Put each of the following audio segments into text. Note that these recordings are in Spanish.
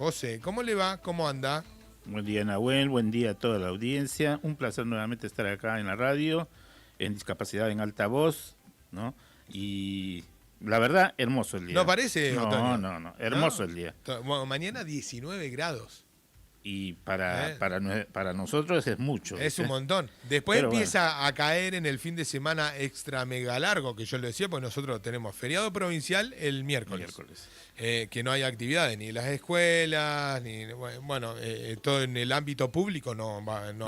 José. ¿Cómo le va? ¿Cómo anda? Buen día, Nahuel, buen día a toda la audiencia. Un placer nuevamente estar acá en la radio, en Discapacidad en Altavoz, ¿no? Y la verdad, hermoso el ¿No día. parece No, otoño? no, no, hermoso ¿No? el día. Bueno, mañana 19 grados. Y ¿Eh? para nosotros es mucho, Es un ¿viste? montón. Después Pero bueno, empieza a caer en el fin de semana extra mega largo, que yo le decía, pues nosotros tenemos feriado provincial el miércoles. miércoles. Que no hay actividades, ni en las escuelas, ni bueno, todo en el ámbito público No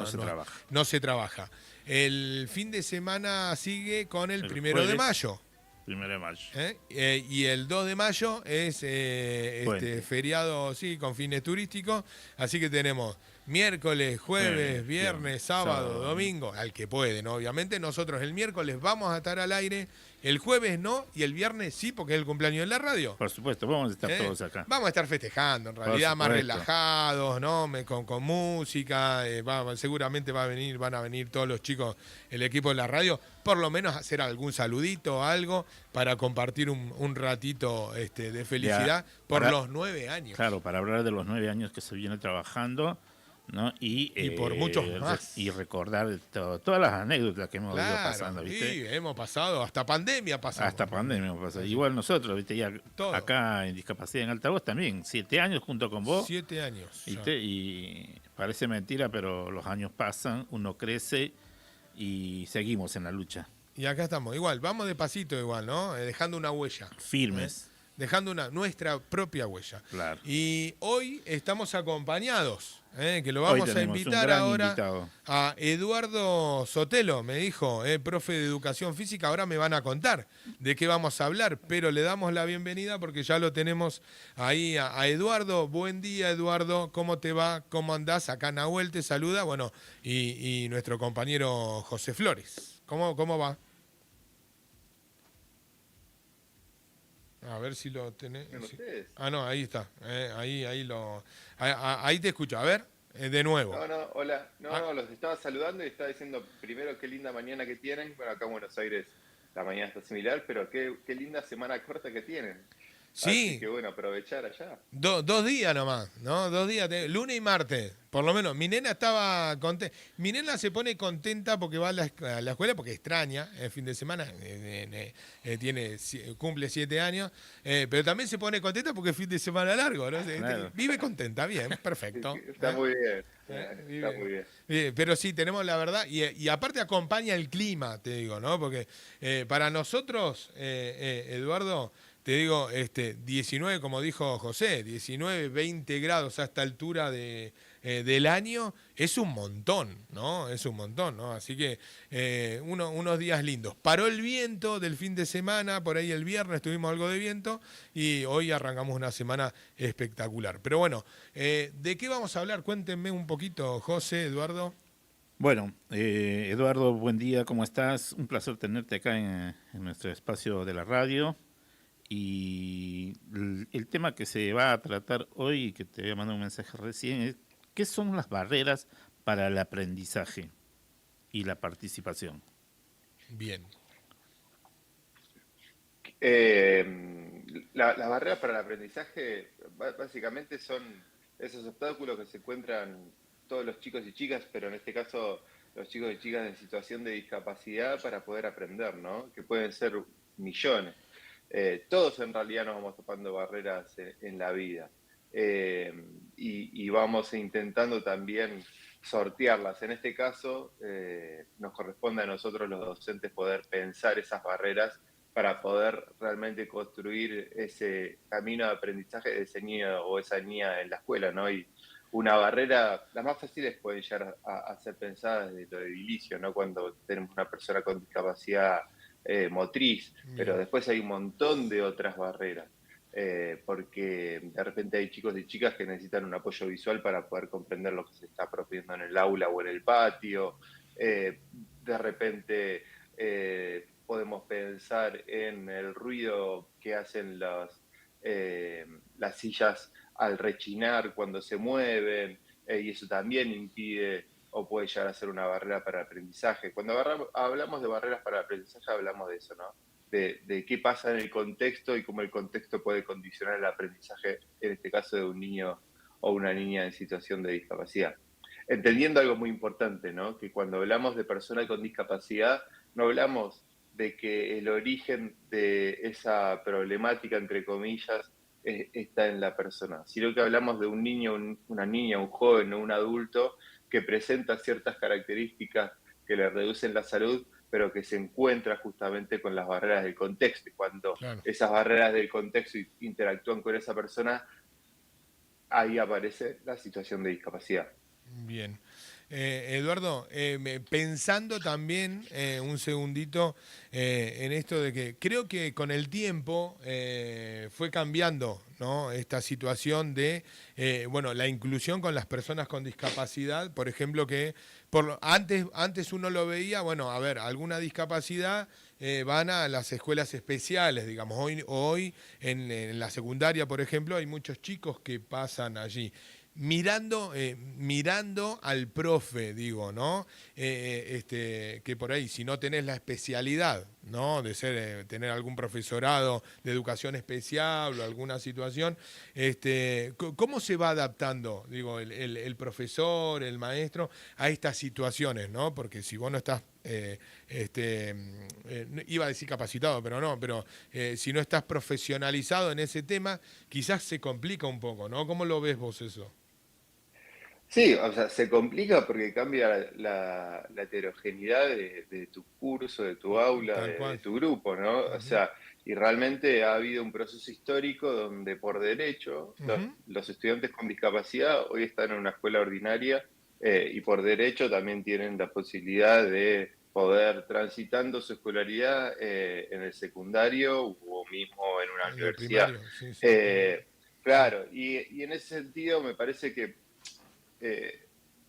se trabaja. no se trabaja. El fin de semana sigue con el El 1 de mayo. jueves, 1 de mayo. Y el 2 de mayo es Puente. feriado, sí, con fines turísticos. Así que tenemos miércoles, jueves, viernes, sábado, domingo, al que puede, ¿no? Obviamente nosotros el miércoles vamos a estar al aire, el jueves no, y el viernes sí, porque es el cumpleaños de la radio. Por supuesto, vamos a estar todos acá. Vamos a estar festejando, en realidad más relajados, ¿no? Con música, seguramente van a venir todos los chicos, el equipo de la radio, por lo menos hacer algún saludito o algo para compartir un ratito de felicidad por los 9 años. Claro, para hablar de los 9 años que se viene trabajando, ¿no? Y por muchos más. Y recordar todas las anécdotas que hemos ido pasando, ¿viste? Sí, hemos pasado, hasta pandemia pasamos. Hasta pandemia hemos pasado. Igual nosotros, ¿viste? Ya acá en Discapacidad en Altavoz también, 7 años junto con vos. 7 años. ¿Viste? Y parece mentira, pero los años pasan, uno crece y seguimos en la lucha. Y acá estamos, igual, vamos de pasito igual, ¿no? Dejando una huella. Firmes. Dejando nuestra propia huella. Claro. Y hoy estamos acompañados, que lo vamos a invitar ahora invitado. a Eduardo Sotelo, me dijo, profe de Educación Física. Ahora me van a contar de qué vamos a hablar, pero le damos la bienvenida porque ya lo tenemos ahí a Eduardo. Buen día, Eduardo, ¿cómo te va? ¿Cómo andás? Acá Nahuel te saluda, bueno, y nuestro compañero José Flores. ¿Cómo va? A ver si lo tenés. Sí. Ah, no, ahí está. Ahí te escucho. A ver, de nuevo. Hola. Los estaba saludando y estaba diciendo primero qué linda mañana que tienen. Bueno, acá en Buenos Aires la mañana está similar, pero qué linda semana corta que tienen. Sí. Así que bueno, aprovechar allá. 2 días nomás, ¿no? 2 días, lunes y martes, por lo menos. Mi nena estaba contenta. Mi nena se pone contenta porque va a la escuela, porque extraña el fin de semana, cumple 7 años, pero también se pone contenta porque es fin de semana largo, ¿no? Claro. Vive contenta, bien, perfecto. Está muy bien. Está muy bien. Pero sí, tenemos la verdad, y aparte acompaña el clima, te digo, ¿no? Porque para nosotros, Eduardo, te digo, 19, como dijo José, 19, 20 grados a esta altura del año, es un montón, ¿no? Es un montón, ¿no? Así que unos días lindos. Paró el viento del fin de semana, por ahí el viernes tuvimos algo de viento, y hoy arrancamos una semana espectacular. Pero bueno, ¿de qué vamos a hablar? Cuéntenme un poquito, José, Eduardo. Bueno, Eduardo, buen día, ¿cómo estás? Un placer tenerte acá en nuestro espacio de la radio. Y el tema que se va a tratar hoy, que te voy a mandar un mensaje recién, es ¿qué son las barreras para el aprendizaje y la participación? Bien. Las barreras para el aprendizaje básicamente son esos obstáculos que se encuentran todos los chicos y chicas, pero en este caso los chicos y chicas en situación de discapacidad para poder aprender, ¿no? Que pueden ser millones. Todos en realidad nos vamos topando barreras en la vida y vamos intentando también sortearlas. En este caso nos corresponde a nosotros los docentes poder pensar esas barreras para poder realmente construir ese camino de aprendizaje de ese niño o esa niña en la escuela, ¿no? Y una barrera, las más fáciles pueden llegar a ser pensadas desde lo edilicio, ¿no? Cuando tenemos una persona con discapacidad motriz, pero después hay un montón de otras barreras, porque de repente hay chicos y chicas que necesitan un apoyo visual para poder comprender lo que se está proponiendo en el aula o en el patio, de repente podemos pensar en el ruido que hacen las sillas al rechinar cuando se mueven, y eso también impide o puede llegar a ser una barrera para el aprendizaje. Cuando hablamos de barreras para el aprendizaje, hablamos de eso, ¿no? De qué pasa en el contexto y cómo el contexto puede condicionar el aprendizaje, en este caso de un niño o una niña en situación de discapacidad. Entendiendo algo muy importante, ¿no? Que cuando hablamos de persona con discapacidad, no hablamos de que el origen de esa problemática, entre comillas, está en la persona, sino que hablamos de un niño, una niña, un joven o un adulto que presenta ciertas características que le reducen la salud, pero que se encuentra justamente con las barreras del contexto. Y cuando Claro. esas barreras del contexto interactúan con esa persona, ahí aparece la situación de discapacidad. Bien. Eduardo, pensando también un segundito en esto de que creo que con el tiempo fue cambiando, ¿no? Esta situación de bueno, la inclusión con las personas con discapacidad, por ejemplo, que antes uno lo veía, bueno, a ver, alguna discapacidad van a las escuelas especiales, digamos. Hoy en la secundaria, por ejemplo, hay muchos chicos que pasan allí mirando al profe, digo, ¿no? Que por ahí, si no tenés la especialidad, ¿no? De tener algún profesorado de educación especial o alguna situación, ¿cómo se va adaptando, digo, el profesor, el maestro, a estas situaciones, ¿no? Porque si vos no estás iba a decir capacitado, pero no, pero si no estás profesionalizado en ese tema, quizás se complica un poco, ¿no? ¿Cómo lo ves vos eso? Sí, o sea, se complica porque cambia la heterogeneidad de tu curso, de tu aula, Tal de cual. tu grupo, ¿no? O Ujú, sea, y realmente ha habido un proceso histórico donde por derecho ujú. los estudiantes con discapacidad hoy están en una escuela ordinaria y por derecho también tienen la posibilidad de poder transitando su escolaridad en el secundario o mismo en una En lo universidad. primario, sí, sí. Eh, claro, y en ese sentido me parece que eh,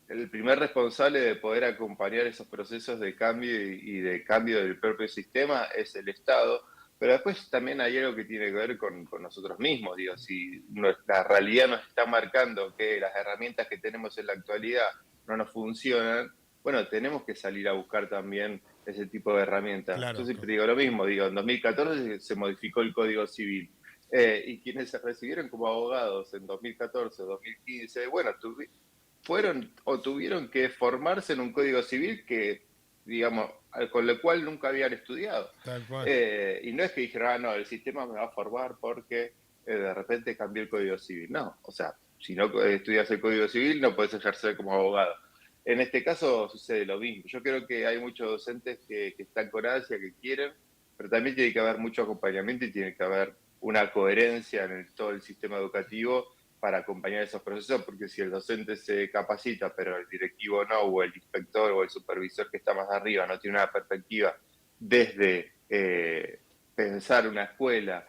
el primer responsable de poder acompañar esos procesos de cambio y de cambio del propio sistema es el Estado, pero después también hay algo que tiene que ver con nosotros mismos, digo, si la realidad nos está marcando que las herramientas que tenemos en la actualidad no nos funcionan, bueno, tenemos que salir a buscar también ese tipo de herramientas. Yo Claro. siempre digo lo mismo, digo, en 2014 se modificó el Código Civil. Y quienes se recibieron como abogados en 2014, 2015, bueno, fueron o tuvieron que formarse en un código civil que, digamos, con lo cual nunca habían estudiado. Tal cual. Y no es que dijeron, no, el sistema me va a formar porque de repente cambió el código civil. No, o sea, si no estudias el código civil no puedes ejercer como abogado. En este caso sucede lo mismo. Yo creo que hay muchos docentes que están con ansia, que quieren, pero también tiene que haber mucho acompañamiento y tiene que haber una coherencia en todo el sistema educativo para acompañar esos procesos, porque si el docente se capacita, pero el directivo no, o el inspector o el supervisor que está más arriba no tiene una perspectiva desde pensar una escuela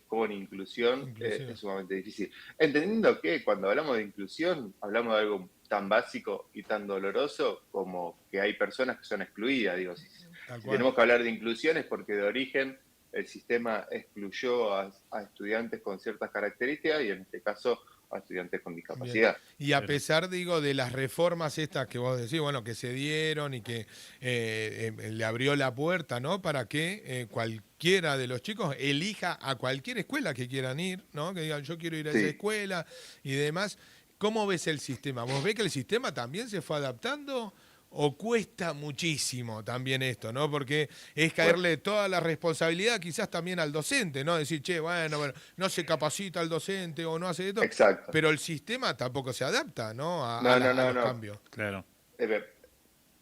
con inclusión, Inclusive. es sumamente difícil. Entendiendo que cuando hablamos de inclusión, hablamos de algo tan básico y tan doloroso como que hay personas que son excluidas. Digo, Tal si cual. tenemos que hablar de inclusión es porque de origen el sistema excluyó a estudiantes con ciertas características y en este caso a estudiantes con Bien. discapacidad. Y a pesar, digo, de las reformas estas que vos decís, bueno, que se dieron y que le abrió la puerta, ¿no? Para que cualquiera de los chicos elija a cualquier escuela que quieran ir, ¿no? Que digan, yo quiero ir a esa Sí, escuela y demás. ¿Cómo ves el sistema? ¿Vos ves que el sistema también se fue adaptando? ¿O cuesta muchísimo también esto, ¿no? Porque es bueno, caerle toda la responsabilidad quizás también al docente, ¿no? Decir, che, bueno, no se capacita el docente o no hace esto, exacto. pero el sistema tampoco se adapta, ¿no? No, no, A no, los no. cambios. Claro. Eh,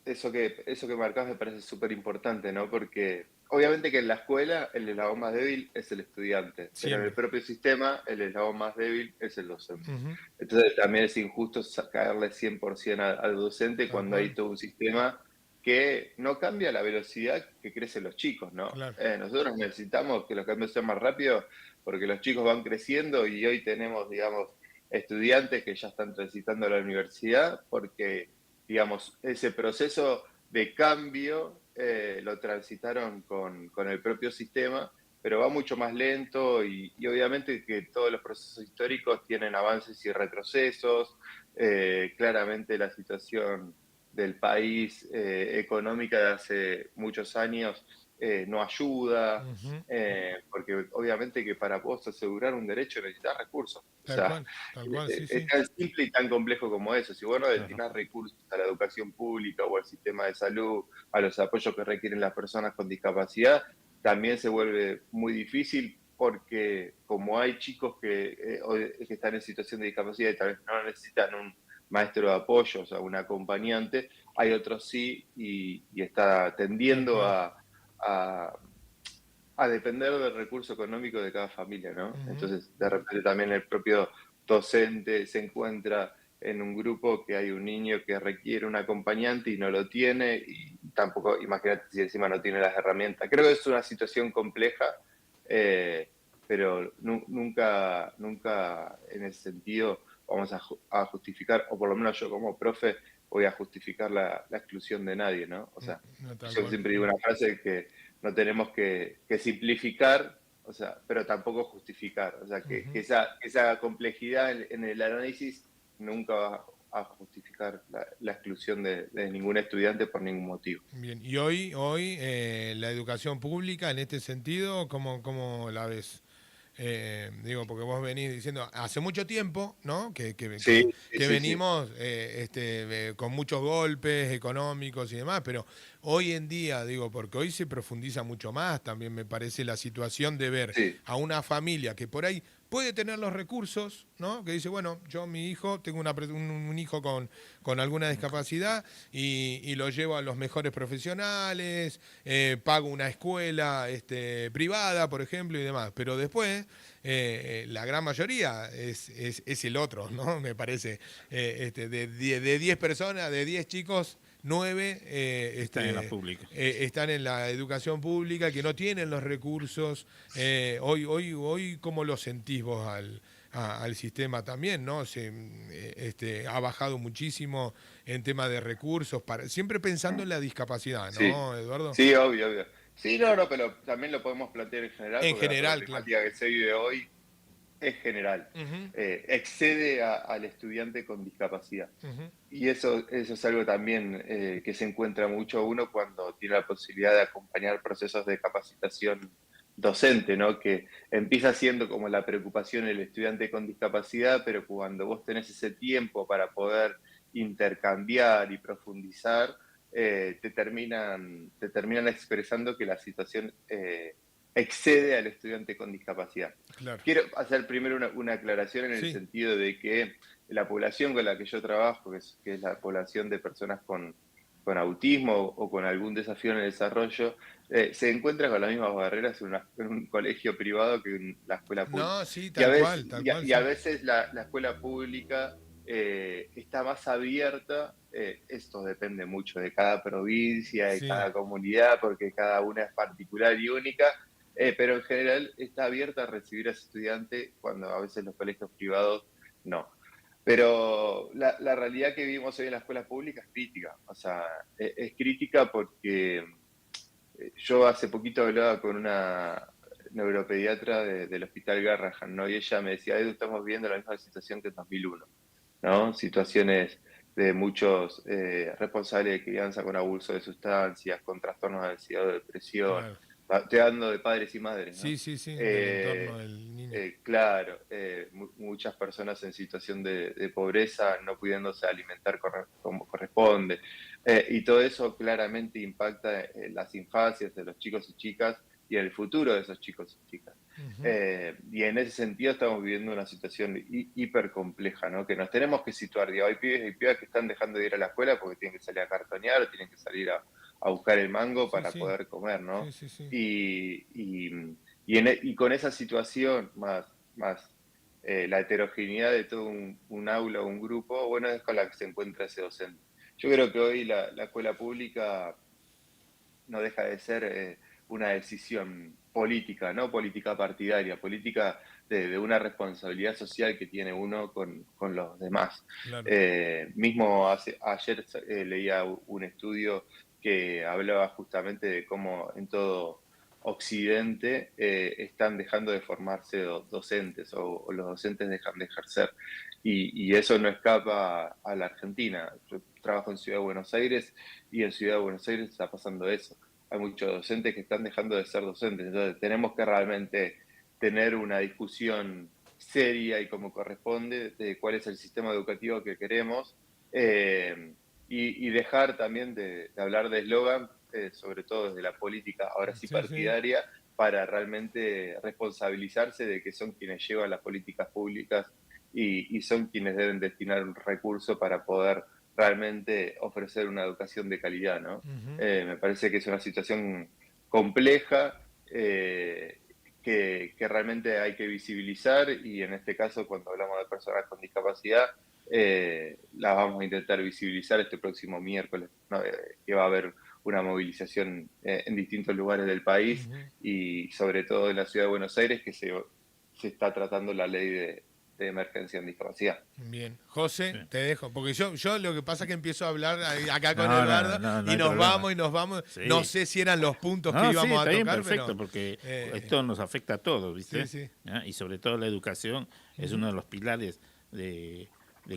eso que marcás me parece súper importante, ¿no? Porque obviamente que en la escuela el eslabón más débil es el estudiante, pero en el Siempre. propio sistema el eslabón más débil es el docente. Ujú. Entonces también es injusto caerle 100% al docente Tal cuando hay cual. todo un sistema que no cambia la velocidad que crecen los chicos, ¿no? Claro. Nosotros necesitamos que los cambios sean más rápidos porque los chicos van creciendo y hoy tenemos, digamos, estudiantes que ya están transitando a la universidad porque digamos, ese proceso de cambio lo transitaron con el propio sistema, pero va mucho más lento y obviamente que todos los procesos históricos tienen avances y retrocesos. Claramente la situación del país económica de hace muchos años no ayuda, Ujú. porque obviamente que para vos asegurar un derecho necesitas recursos. O sea, Tal cual, sí, es sí. tan simple y tan complejo como eso. Si vos no Claro. destinás recursos a la educación pública o al sistema de salud, a los apoyos que requieren las personas con discapacidad, también se vuelve muy difícil porque como hay chicos que están en situación de discapacidad y tal vez no necesitan un maestro de apoyo, o sea, un acompañante, hay otros sí y está Tal tendiendo cual. a, a depender del recurso económico de cada familia, ¿no? Ujú. Entonces, de repente también el propio docente se encuentra en un grupo que hay un niño que requiere un acompañante y no lo tiene, y tampoco, imagínate si encima no tiene las herramientas. Creo que es una situación compleja, eh, pero nunca en ese sentido vamos a justificar, o por lo menos yo como profe voy a justificar la exclusión de nadie, ¿no? O sea, No, tal yo cual. siempre digo una frase que no tenemos que simplificar, o sea, pero tampoco justificar. O sea, que Ujú. esa complejidad en el análisis nunca va a justificar la exclusión de ningún estudiante por ningún motivo. Bien, y hoy la educación pública en este sentido, ¿cómo la ves? Digo, porque vos venís diciendo hace mucho tiempo, ¿no? Sí, sí, Que sí, sí. venimos con muchos golpes económicos y demás, pero hoy en día, digo, porque hoy se profundiza mucho más, también me parece la situación de ver Sí, a una familia que por ahí puede tener los recursos, ¿no? Que dice, bueno, yo mi hijo, tengo un hijo con alguna discapacidad y lo llevo a los mejores profesionales, pago una escuela privada, por ejemplo, y demás. Pero después, la gran mayoría es el otro, ¿no? Me parece. De 10 personas, de 10 chicos, 9 Están en la pública. están en la educación pública, que no tienen los recursos. Hoy, ¿cómo lo sentís vos al sistema también, ¿no? Ha bajado muchísimo en tema de recursos, siempre pensando en la discapacidad, sí, ¿no, Eduardo? sí, obvio, obvio. Sí, no, no, pero también lo podemos plantear en general En porque la general, claro. problemática que se vive hoy es general. Ujú, Excede al estudiante con discapacidad. ujú. Y eso es algo también que se encuentra mucho uno cuando tiene la posibilidad de acompañar procesos de capacitación docente, ¿no? Que empieza siendo como la preocupación del estudiante con discapacidad, pero cuando vos tenés ese tiempo para poder intercambiar y profundizar, te terminan expresando que la situación excede al estudiante con discapacidad. Claro. Quiero hacer primero una aclaración en el Sí. sentido de que la población con la que yo trabajo, que es la población de personas con autismo o con algún desafío en el desarrollo, se encuentra con las mismas barreras en un colegio privado que en la escuela pública. No, sí, Y a veces, tal cual, y a sí. veces la escuela pública está más abierta, esto depende mucho de cada provincia, de Sí. cada comunidad, porque cada una es particular y única, pero en general está abierta a recibir a ese estudiante cuando a veces los colegios privados no. Pero la realidad que vivimos hoy en la escuela pública es crítica. O sea, es crítica porque yo hace poquito hablaba con una neuropediatra del Hospital Garrahan, ¿no? Y ella me decía, Edu, estamos viendo la misma situación que en 2001, ¿no? Situaciones de muchos responsables de crianza con abuso de sustancias, con trastornos de ansiedad o depresión. Claro. Estoy hablando de padres y madres, ¿no? Sí, sí, sí, del entorno Eh, del niño. claro, muchas personas en situación de pobreza no pudiéndose alimentar como corresponde. Y todo eso claramente impacta en las infancias de los chicos y chicas y en el futuro de esos chicos y chicas. Ujú. Y en ese sentido estamos viviendo una situación hiper compleja, ¿no? Que nos tenemos que situar. Digo, hay pibes y pibas que están dejando de ir a la escuela porque tienen que salir a cartonear o tienen que salir a buscar el mango Sí, para sí, poder comer, sí, ¿no? sí, sí. Y con esa situación, más la heterogeneidad de todo un aula o un grupo, bueno, es con la que se encuentra ese docente. Yo creo que hoy la escuela pública no deja de ser una decisión política, no política partidaria, política de una responsabilidad social que tiene uno con los demás. Claro. Mismo ayer leía un estudio que hablaba justamente de cómo en todo Occidente están dejando de formarse docentes o los docentes dejan de ejercer. Y eso no escapa a la Argentina. Yo trabajo en Ciudad de Buenos Aires y en Ciudad de Buenos Aires está pasando eso. hay muchos docentes que están dejando de ser docentes. Entonces tenemos que realmente tener una discusión seria y como corresponde de cuál es el sistema educativo que queremos, y dejar también de hablar de eslogan, sobre todo desde la política, ahora sí Sí, sí. partidaria, para realmente responsabilizarse de que son quienes llevan las políticas públicas y son quienes deben destinar un recurso para poder realmente ofrecer una educación de calidad, ¿no? Ujú. Me parece que es una situación compleja, que realmente hay que visibilizar, y en este caso, cuando hablamos de personas con discapacidad, la vamos a intentar visibilizar este próximo miércoles, ¿no? Que va a haber una movilización en distintos lugares del país Ujú. y sobre todo en la ciudad de Buenos Aires, que se está tratando la ley de emergencia en discapacidad. Bien, José, Sí. te dejo, porque yo lo que pasa es que empiezo a hablar acá con No, no, Eduardo no, no y hay nos problema. vamos y nos vamos. No Sí. sé si eran los puntos que No, sí, íbamos a está bien, tocar, pero perfecto, porque eh, esto nos afecta a todos, sí, ¿viste? sí. ¿Ya? Y sobre todo la educación es Ujú. uno de los pilares de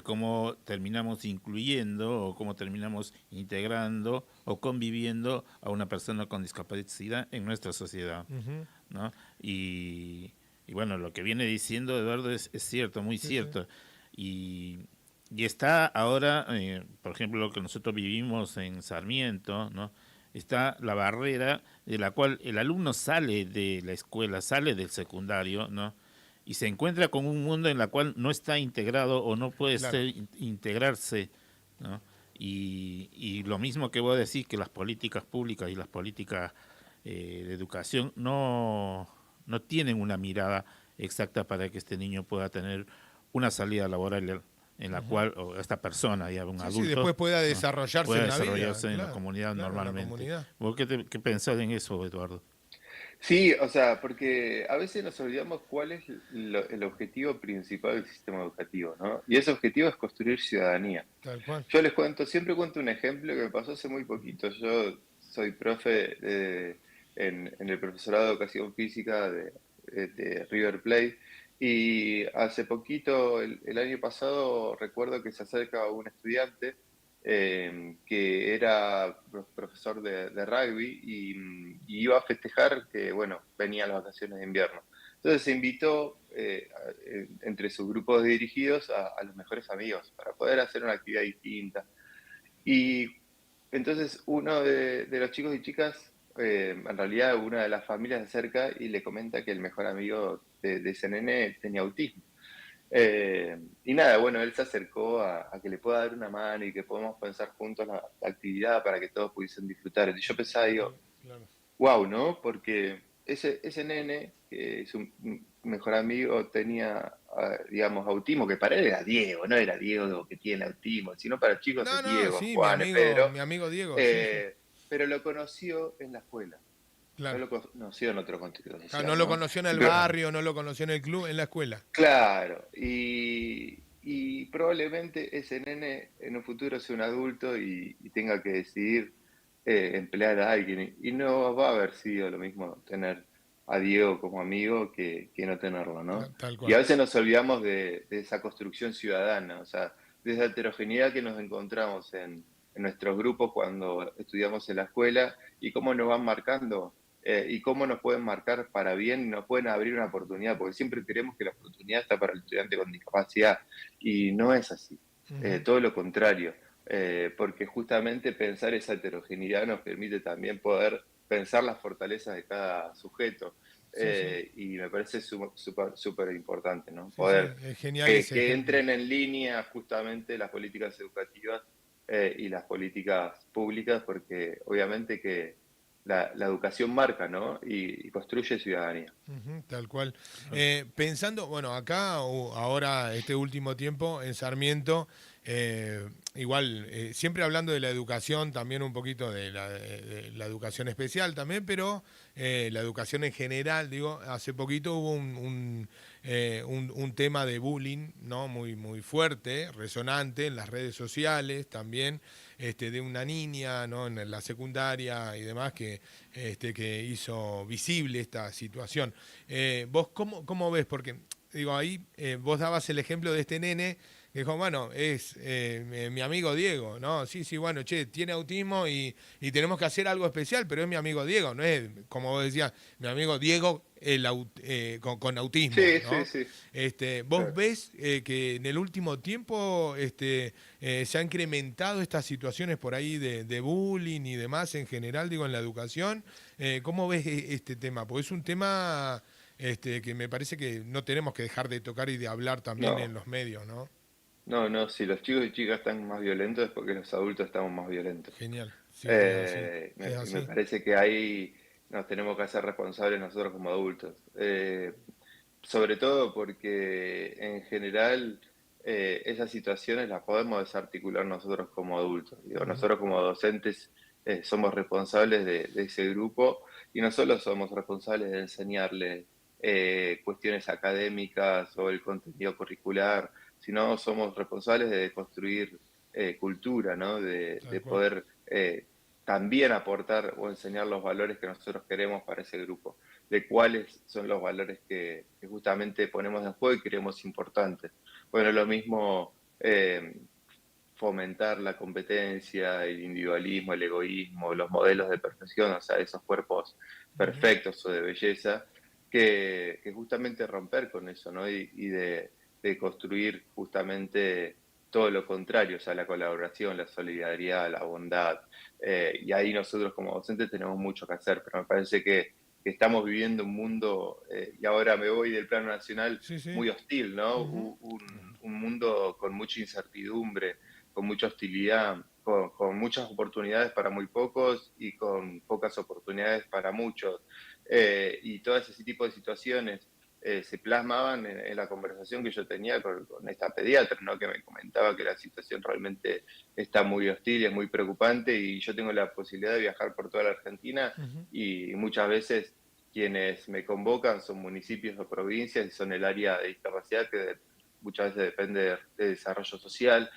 cómo terminamos incluyendo o cómo terminamos integrando o conviviendo a una persona con discapacidad en nuestra sociedad, Ujú. ¿no? Y, y bueno, lo que viene diciendo Eduardo es cierto, muy Sí, sí. cierto. Y, y está ahora, por ejemplo, lo que nosotros vivimos en Sarmiento, ¿no? Está la barrera de la cual el alumno sale de la escuela, sale del secundario, ¿no? Y se encuentra con un mundo en el cual no está integrado o no puede Claro. integrarse, ¿no? Y lo mismo que voy a decir, que las políticas públicas y las políticas de educación no tienen una mirada exacta para que este niño pueda tener una salida laboral en la Ujú. cual o esta persona, ya un Sí, sí, adulto, después pueda ¿no? desarrollarse pueda en la vida, desarrollarse en la claro, comunidad claro, en la normalmente. comunidad. ¿Vos qué pensás en eso, Eduardo? Sí, o sea, porque a veces nos olvidamos cuál es el objetivo principal del sistema educativo, ¿no? Y ese objetivo es construir ciudadanía. Tal cual. Yo les cuento, siempre cuento un ejemplo que me pasó hace muy poquito. Yo soy profe en el profesorado de educación física de River Plate, y hace poquito, el año pasado, recuerdo que se acerca un estudiante que era profesor de rugby y iba a festejar que, bueno, venían las vacaciones de invierno. Entonces se invitó entre sus grupos de dirigidos a los mejores amigos para poder hacer una actividad distinta. Y entonces uno de los chicos y chicas, en realidad una de las familias se acerca y le comenta que el mejor amigo de ese nene tenía autismo. Y nada, bueno, él se acercó a que le pueda dar una mano y que podamos pensar juntos la actividad para que todos pudiesen disfrutar. Y yo pensaba, digo, Claro. wow, ¿no? Porque ese nene, que es un mejor amigo, tenía, digamos, autismo, que para él era Diego, no era Diego que tiene autismo, sino para chicos No, es no, Diego, sí, Juan, es Pedro, mi amigo Diego, sí, sí, eh, pero lo conoció en la escuela, no claro. lo conoció en otro contexto Claro, no social, lo ¿no? conoció en el Pero, barrio, no lo conoció en el club, en la escuela. claro, y probablemente ese nene en un futuro sea un adulto y tenga que decidir emplear a alguien. Y no va a haber sido lo mismo tener a Diego como amigo que no tenerlo, ¿no? Tal Y a cual. veces nos olvidamos de esa construcción ciudadana, o sea, de esa heterogeneidad que nos encontramos en nuestros grupos cuando estudiamos en la escuela y cómo nos van marcando, y cómo nos pueden marcar para bien y nos pueden abrir una oportunidad, porque siempre creemos que la oportunidad está para el estudiante con discapacidad y no es así, Ujú. todo lo contrario, porque justamente pensar esa heterogeneidad nos permite también poder pensar las fortalezas de cada sujeto, Sí, sí, y me parece súper importante, ¿no? sí, sí, Poder es genial ese que ejemplo. entren en línea justamente las políticas educativas y las políticas públicas, porque obviamente que la educación marca, ¿no? Y construye ciudadanía. Ujú, tal cual. Pensando, bueno, acá ahora este último tiempo en Sarmiento, igual, siempre hablando de la educación, también un poquito de la educación especial también, pero la educación en general, digo, hace poquito hubo un tema de bullying, ¿no? Muy fuerte, resonante en las redes sociales también, de una niña, ¿no? En la secundaria y demás que hizo visible esta situación. ¿Vos cómo ves? Porque, digo, ahí vos dabas el ejemplo de este nene que dijo, bueno, es mi amigo Diego, ¿no? Sí, sí, bueno, che, tiene autismo y tenemos que hacer algo especial, pero es mi amigo Diego, no es, como vos decías, mi amigo Diego con autismo, Sí, sí, ¿no? sí. ¿Vos Claro. ves que en el último tiempo se han incrementado estas situaciones por ahí de bullying y demás en general, digo, en la educación? ¿Cómo ves este tema? Porque es un tema que me parece que no tenemos que dejar de tocar y de hablar también en No, los medios, ¿no? no, no, si los chicos y chicas están más violentos es porque los adultos estamos más violentos. Genial, sí, es así, Me, es y me así. parece que ahí nos tenemos que hacer responsables nosotros como adultos. Sobre todo porque en general esas situaciones las podemos desarticular nosotros como adultos. Digo, Ujú, nosotros como docentes somos responsables de ese grupo y no solo somos responsables de enseñarles cuestiones académicas o el contenido curricular, sino somos responsables de construir cultura, ¿no? tal De cual. poder también aportar o enseñar los valores que nosotros queremos para ese grupo, de cuáles son los valores que justamente ponemos en juego y creemos importantes. Bueno, lo mismo fomentar la competencia, el individualismo, el egoísmo, los modelos de perfección, o sea, esos cuerpos Ujú, perfectos o de belleza, que justamente romper con eso, ¿no? Y de construir justamente todo lo contrario, o sea, la colaboración, la solidaridad, la bondad. Y ahí nosotros como docentes tenemos mucho que hacer, pero me parece que estamos viviendo un mundo, y ahora me voy del plano nacional, sí, sí. muy hostil, ¿no? Ujú, Un mundo con mucha incertidumbre, con mucha hostilidad, con muchas oportunidades para muy pocos y con pocas oportunidades para muchos. Y todo ese tipo de situaciones se plasmaban en la conversación que yo tenía con esta pediatra, ¿no? Que me comentaba que la situación realmente está muy hostil, es muy preocupante y yo tengo la posibilidad de viajar por toda la Argentina ujú. y muchas veces quienes me convocan son municipios o provincias y son el área de discapacidad que muchas veces depende de desarrollo social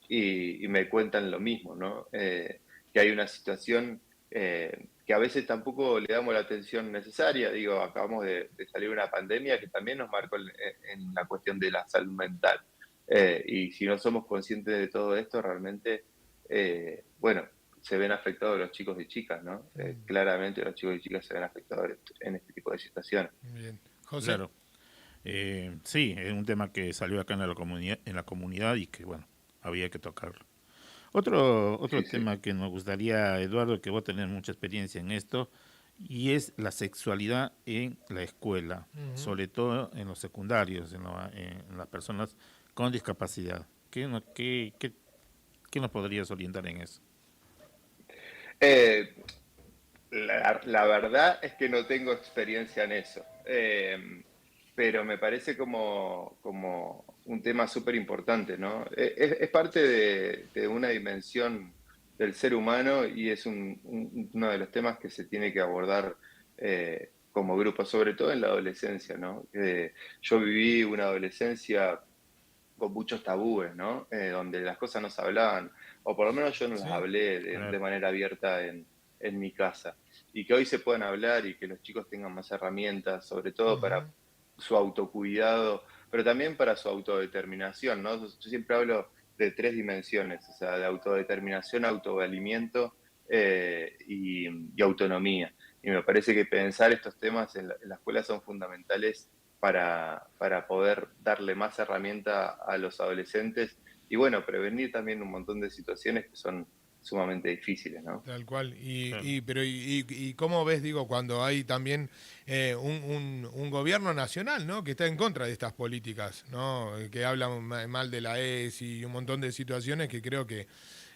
y me cuentan lo mismo, ¿no? Que hay una situación que a veces tampoco le damos la atención necesaria. Digo, acabamos de salir de una pandemia que también nos marcó en la cuestión de la salud mental. Y si no somos conscientes de todo esto, realmente, bueno, se ven afectados los chicos y chicas, ¿no? Claramente los chicos y chicas se ven afectados en este tipo de situaciones. Bien. José. Claro. Sí, es un tema que salió acá en la comunidad y que, bueno, había que tocarlo. Otro Sí, sí. tema que nos gustaría, Eduardo, que vos tenés mucha experiencia en esto, y es la sexualidad en la escuela, Ujú. sobre todo en los secundarios, en las personas con discapacidad. ¿Qué nos podrías orientar en eso? Eh, la verdad es que no tengo experiencia en eso, pero me parece como un tema súper importante, ¿no? Es parte de una dimensión del ser humano y es uno de los temas que se tiene que abordar como grupo, sobre todo en la adolescencia, ¿no? Yo viví una adolescencia con muchos tabúes, ¿no? Donde las cosas no se hablaban, o por lo menos yo no las Sí. hablé de Claro. manera abierta en mi casa. Y que hoy se puedan hablar y que los chicos tengan más herramientas, sobre todo para Ujú. su autocuidado, pero también para su autodeterminación, ¿no? Yo siempre hablo de tres dimensiones, o sea, de autodeterminación, autovalimiento y autonomía. Y me parece que pensar estos temas en la escuela son fundamentales para poder darle más herramienta a los adolescentes y bueno, prevenir también un montón de situaciones que son sumamente difíciles, ¿no? Tal cual. Claro. Y cómo ves, digo, cuando hay también un gobierno nacional, ¿no? Que está en contra de estas políticas, ¿no? Que hablan mal de la ESI y un montón de situaciones que creo que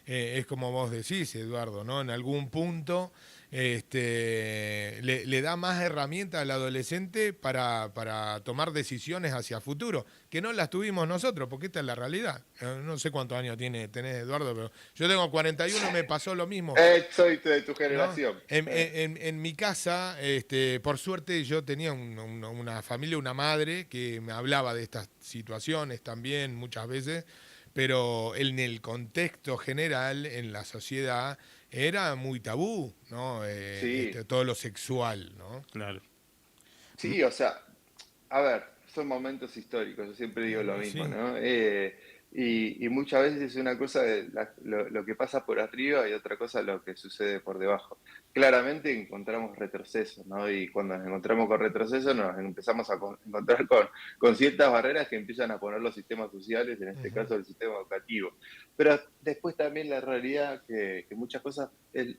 es como vos decís, Eduardo, ¿no? En algún punto le da más herramientas al adolescente para tomar decisiones hacia futuro, que no las tuvimos nosotros, porque esta es la realidad. No sé cuántos años tenés, Eduardo, pero yo tengo 41 y me pasó lo mismo. Soy de tu ¿No? generación. En mi casa, por suerte, yo tenía una familia, una madre que me hablaba de estas situaciones también muchas veces, pero en el contexto general, en la sociedad, era muy tabú, ¿no? Sí, Todo lo sexual, ¿no? Claro. sí, o sea, a ver, son momentos históricos, yo siempre digo lo mismo, Sí. ¿no? Y muchas veces es una cosa lo que pasa por arriba y otra cosa lo que sucede por debajo. Claramente encontramos retrocesos, ¿no? Y cuando nos encontramos con retrocesos nos empezamos a encontrar con ciertas barreras que empiezan a poner los sistemas sociales, en este Ujú. caso el sistema educativo. Pero después también la realidad que muchas cosas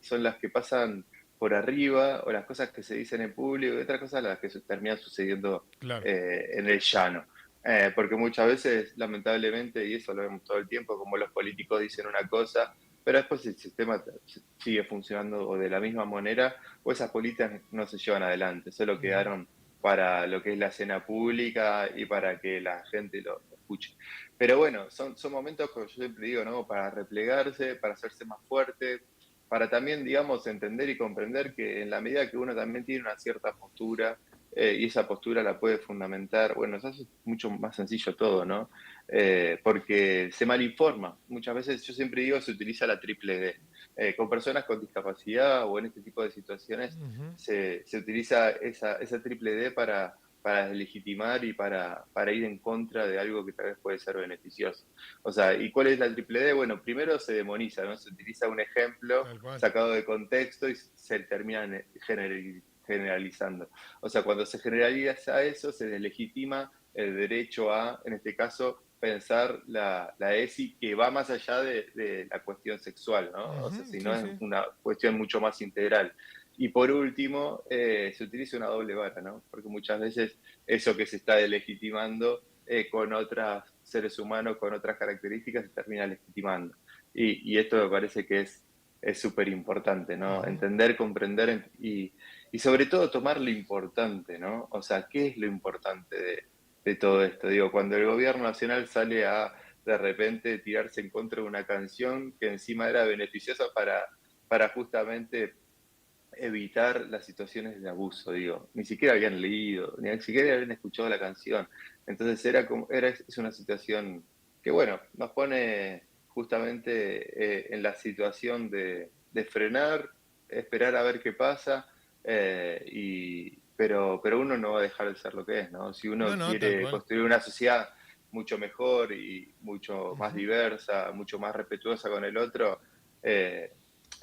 son las que pasan por arriba o las cosas que se dicen en público y otras cosas las que terminan sucediendo Claro. en el llano. Porque muchas veces, lamentablemente, y eso lo vemos todo el tiempo, como los políticos dicen una cosa, pero después el sistema sigue funcionando o de la misma manera, o esas políticas no se llevan adelante, solo Ujú. quedaron para lo que es la escena pública y para que la gente lo escuche. Pero bueno, son momentos, como yo siempre digo, ¿no? Para replegarse, para hacerse más fuerte, para también, digamos, entender y comprender que en la medida que uno también tiene una cierta postura, y esa postura la puede fundamentar, bueno, se hace mucho más sencillo todo, ¿no? Porque se malinforma. Muchas veces, yo siempre digo, se utiliza la triple D. Con personas con discapacidad o en este tipo de situaciones, Ujú. se utiliza esa triple D para deslegitimar y para ir en contra de algo que tal vez puede ser beneficioso. O sea, ¿y cuál es la triple D? Bueno, primero se demoniza, ¿no? Se utiliza un ejemplo Tal cual. sacado de contexto y se termina generalizando. O sea, cuando se generaliza eso, se deslegitima el derecho a, en este caso, pensar la ESI que va más allá de la cuestión sexual, ¿no? O sea, Ujú. si no Sí, es sí. una cuestión mucho más integral. Y por último, se utiliza una doble vara, ¿no? Porque muchas veces eso que se está delegitimando con otros seres humanos, con otras características, se termina legitimando. Y esto me parece que es súper importante, ¿no? Ujú. Entender, comprender y sobre todo tomar lo importante, ¿no? O sea, ¿qué es lo importante de todo esto? Digo, cuando el gobierno nacional sale a de repente tirarse en contra de una canción que encima era beneficiosa para justamente evitar las situaciones de abuso, digo, ni siquiera habían leído, ni siquiera habían escuchado la canción. Entonces es una situación que, bueno, nos pone justamente en la situación de frenar, esperar a ver qué pasa, pero uno no va a dejar de ser lo que es, ¿no? Si No, uno no, tal quiere cual. construir una sociedad mucho mejor y mucho más Ujú. diversa, mucho más respetuosa con el otro, eh,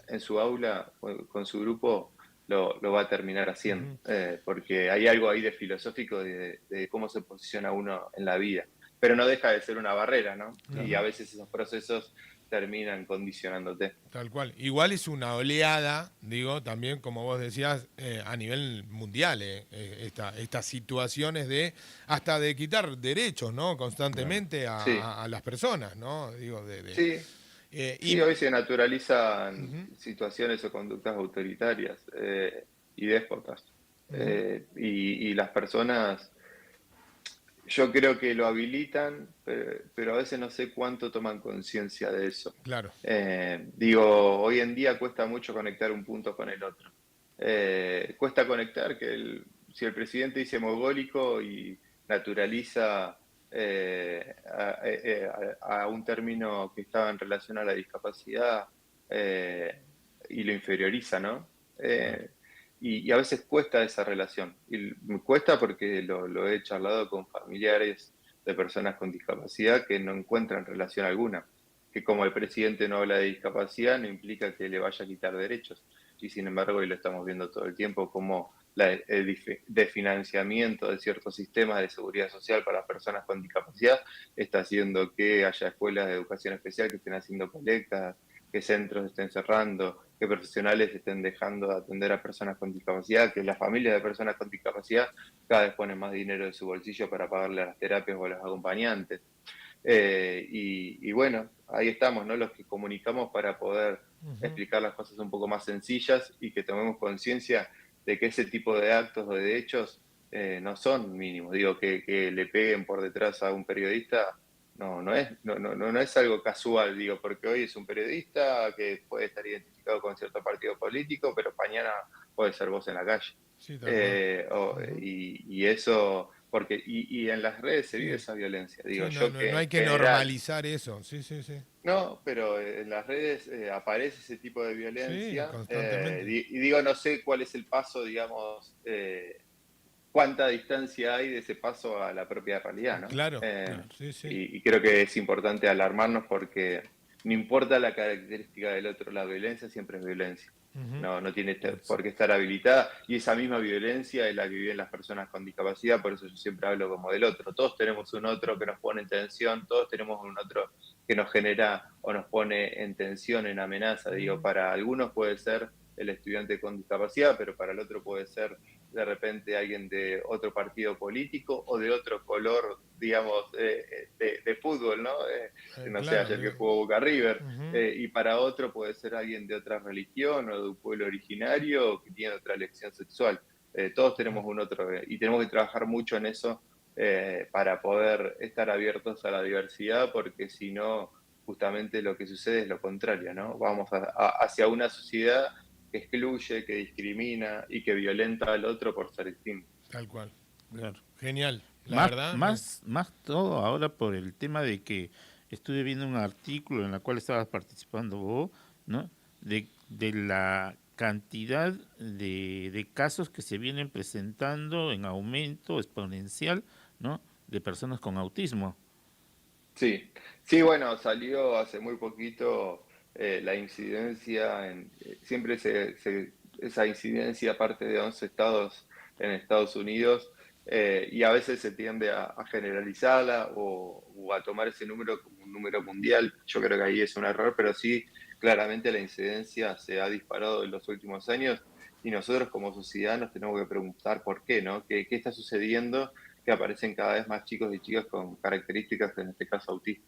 en su aula, con su grupo, lo va a terminar haciendo, Ujú. porque hay algo ahí de filosófico de cómo se posiciona uno en la vida, pero no deja de ser una barrera, ¿no? Y a Ujú. veces esos procesos terminan condicionándote. Tal cual. Igual es una oleada, digo, también como vos decías, a nivel mundial, estas situaciones de hasta de quitar derechos, ¿no? Claro. Constantemente Sí, a las personas, ¿no? Digo, sí, sí, y, hoy se naturalizan ujú. situaciones o conductas autoritarias y déspotas. Ujú. Y las personas yo creo que lo habilitan, pero a veces no sé cuánto toman conciencia de eso. Claro. Digo, hoy en día cuesta mucho conectar un punto con el otro. Cuesta conectar que si el presidente dice mogólico y naturaliza a un término que estaba en relación a la discapacidad eh, y lo inferioriza, ¿no? Claro. Y a veces cuesta esa relación. Y me cuesta porque lo he charlado con familiares de personas con discapacidad que no encuentran relación alguna. Que como el presidente no habla de discapacidad, no implica que le vaya a quitar derechos. Y sin embargo, hoy lo estamos viendo todo el tiempo, como el desfinanciamiento de ciertos sistemas de seguridad social para personas con discapacidad está haciendo que haya escuelas de educación especial que estén haciendo colectas, que centros estén cerrando, que profesionales estén dejando de atender a personas con discapacidad, que las familias de personas con discapacidad cada vez ponen más dinero de su bolsillo para pagarle a las terapias o a los acompañantes. Y bueno, ahí estamos, ¿no? Los que comunicamos para poder Ujú. explicar las cosas un poco más sencillas y que tomemos conciencia de que ese tipo de actos o de hechos no son mínimos. Digo, que le peguen por detrás a un periodista no es algo casual, digo, porque hoy es un periodista que puede estar identificado con cierto partido político, pero mañana puede ser vos en la calle. Sí, tal cual. Ujú. Y eso, y en las redes se vive Sí. esa violencia, digo, Sí, no, yo no, que no en hay que general, normalizar eso. Sí, sí, sí. no, pero en las redes aparece ese tipo de Sí, violencia, constantemente. y digo, no sé cuál es el paso, digamos, cuánta distancia hay de ese paso a la propia realidad, ¿no? Claro, claro, sí, sí. Y creo que es importante alarmarnos porque no importa la característica del otro, la violencia siempre es violencia. Ujú. No tiene por qué estar habilitada y esa misma violencia es la que viven las personas con discapacidad, por eso yo siempre hablo como del otro. Todos tenemos un otro que nos pone en tensión, todos tenemos un otro que nos genera o nos pone en tensión, en amenaza. Digo, para algunos puede ser el estudiante con discapacidad, pero para el otro puede ser de repente alguien de otro partido político o de otro color, digamos, de fútbol, ¿no? No sé, Claro, ayer que digo, jugó Boca River, ujú. y para otro puede ser alguien de otra religión o de un pueblo originario o que tiene otra elección sexual. Todos tenemos un otro y tenemos que trabajar mucho en eso para poder estar abiertos a la diversidad, porque si no, justamente lo que sucede es lo contrario, ¿no? Vamos hacia una sociedad que excluye, que discrimina y que violenta al otro por ser distinto. Tal cual. Claro. Genial, la Más, verdad. más todo ahora por el tema de que estuve viendo un artículo en el cual estabas participando vos, ¿no? De la cantidad de casos que se vienen presentando en aumento exponencial, ¿no? De personas con autismo. Sí, sí, bueno, salió hace muy poquito la incidencia, siempre esa incidencia parte de 11 estados en Estados Unidos, y a veces se tiende a generalizarla o a tomar ese número como un número mundial. Yo creo que ahí es un error, pero sí, claramente la incidencia se ha disparado en los últimos años y nosotros como sociedad nos tenemos que preguntar por qué, ¿no? ¿Qué está sucediendo? Que aparecen cada vez más chicos y chicas con características, en este caso autistas.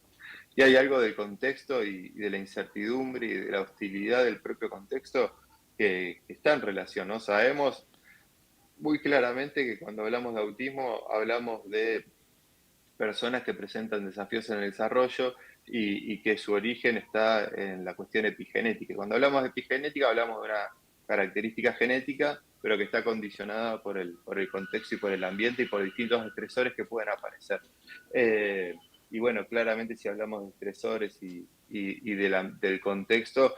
Y hay algo del contexto y de la incertidumbre y de la hostilidad del propio contexto que está en relación, ¿no? Sabemos muy claramente que cuando hablamos de autismo hablamos de personas que presentan desafíos en el desarrollo y que su origen está en la cuestión epigenética. Cuando hablamos de epigenética hablamos de una característica genética, pero que está condicionada por el contexto y por el ambiente y por distintos estresores que pueden aparecer. Eh, y bueno, claramente si hablamos de estresores del contexto,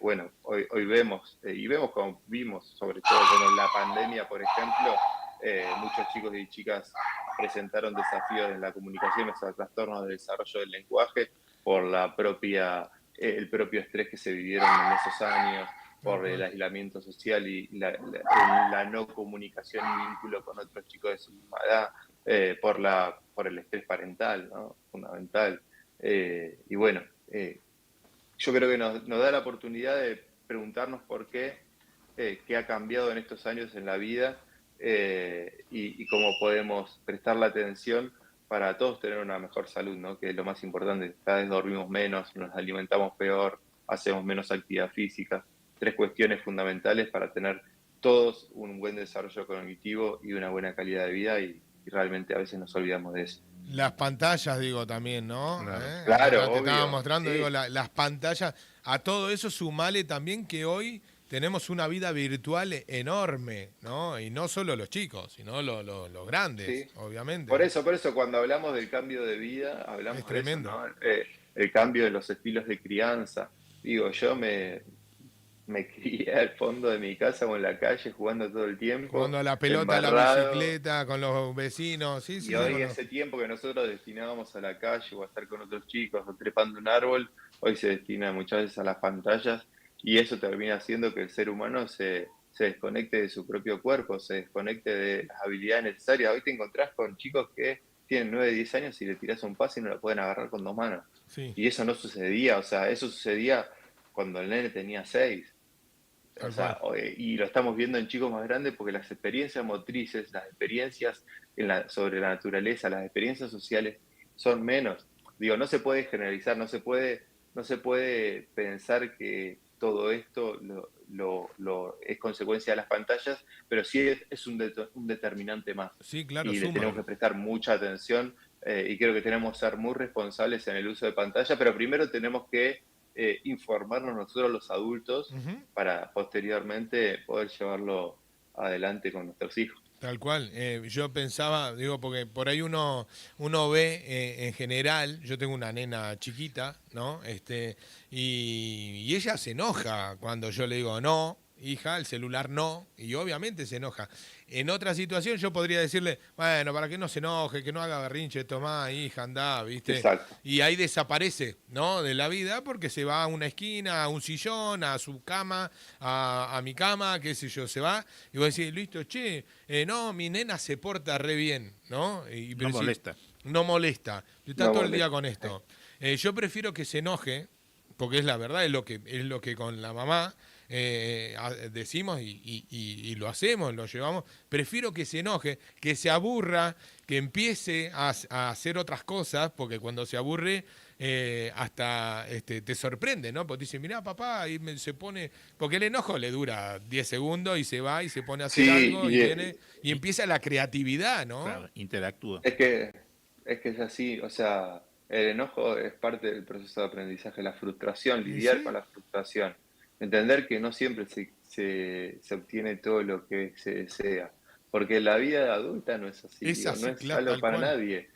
bueno, hoy vemos, y vemos como vimos, sobre todo con la pandemia, por ejemplo, muchos chicos y chicas presentaron desafíos en la comunicación, o sea, trastornos de desarrollo del lenguaje por el propio estrés que se vivieron en esos años, Tal por el cual. aislamiento social y la no comunicación y vínculo con otros chicos de su misma edad, por el estrés parental, ¿no? Fundamental. Y bueno, yo creo que nos da la oportunidad de preguntarnos qué ha cambiado en estos años en la vida, y cómo podemos prestar la atención para todos tener una mejor salud, ¿no? Que es lo más importante. Cada vez dormimos menos, nos alimentamos peor, hacemos menos actividad física. 3 cuestiones fundamentales para tener todos un buen desarrollo cognitivo y una buena calidad de vida y realmente a veces nos olvidamos de eso. Las pantallas, digo, también, ¿no? Claro. Claro, Te estaba obvio, mostrando, digo, sí. las pantallas. A todo eso sumale también que hoy tenemos una vida virtual enorme, ¿no? Y no solo los chicos, sino los Sí, grandes, obviamente, por ¿no? eso, cuando hablamos del cambio de vida, Es hablamos de eso, tremendo. ¿no? El cambio de los estilos de crianza. Digo, me crié al fondo de mi casa o en la calle jugando todo el Jugando tiempo, a la pelota, a la embarrado, bicicleta, con los vecinos. Sí, y sí, sí, hoy ese tiempo que nosotros destinábamos a la calle o a estar con otros chicos o trepando un árbol, hoy se destina muchas veces a las pantallas y eso termina haciendo que el ser humano se desconecte de su propio cuerpo, se desconecte de las habilidades necesarias. Hoy te encontrás con chicos que tienen 9 10 años y le tirás un pase y no lo pueden agarrar con 2 manos. Sí, Y eso no sucedía, o sea, eso sucedía cuando el nene tenía 6. O tal sea, cual. y lo estamos viendo en chicos más grandes porque las experiencias motrices, las experiencias sobre la naturaleza, las experiencias sociales son menos. Digo, no se puede generalizar, no se puede pensar que todo esto es consecuencia de las pantallas, pero sí es un determinante más. Sí, claro, Y le tenemos suman. que prestar mucha atención, y creo que tenemos que ser muy responsables en el uso de pantalla, pero primero tenemos que informarnos nosotros los adultos Ujú. para posteriormente poder llevarlo adelante con nuestros hijos. Tal cual. Yo pensaba, digo, porque por ahí uno ve en general, yo tengo una nena chiquita, ¿no? Y ella se enoja cuando yo le digo no, hija, el celular no, y obviamente se enoja. En otra situación yo podría decirle, bueno, para que no se enoje, que no haga berrinche, tomá, hija, andá, ¿viste? Exacto. Y ahí desaparece, ¿no? De la vida porque se va a una esquina, a un sillón, a su cama, a mi cama, qué sé yo, se va. Y vos decís, listo, che, no, mi nena se porta re bien, ¿no? No Pero si molesta. no molesta, está No todo el día molesta. con esto. Yo prefiero que se enoje, porque es la verdad, es lo que con la mamá decimos y lo hacemos, lo llevamos. Prefiero que se enoje, que se aburra, que empiece a hacer otras cosas, porque cuando se aburre hasta te sorprende, ¿no? Porque dice, mirá papá, y se pone, porque el enojo le dura 10 segundos y se va y se pone a hacer Sí, algo y viene y Y, empieza la creatividad, ¿no? claro, interactúa. es que es así, o sea, el enojo es parte del proceso de aprendizaje, la frustración, Y lidiar sí, con la frustración, entender que no siempre se obtiene todo lo que se desea, porque la vida adulta no es así, es digo, no así, es claro, algo tal para cual. nadie.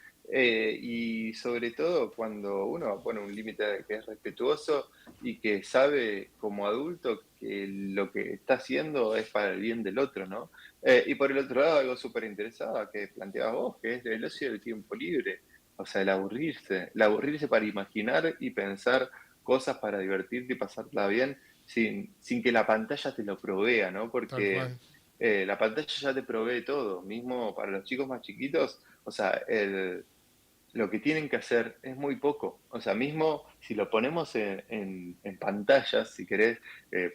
Y sobre todo cuando uno pone un límite que es respetuoso y que sabe como adulto que lo que está haciendo es para el bien del otro, ¿no? Y por el otro lado, algo súper interesado que planteabas vos, que es el ocio del tiempo libre, o sea, el aburrirse para imaginar y pensar cosas para divertirte y pasarla bien sin que la pantalla te lo provea, ¿no? Tal Porque cual. la pantalla ya te provee todo, mismo para los chicos más chiquitos, o sea, lo que tienen que hacer es muy poco. O sea, mismo si lo ponemos en pantallas, si querés,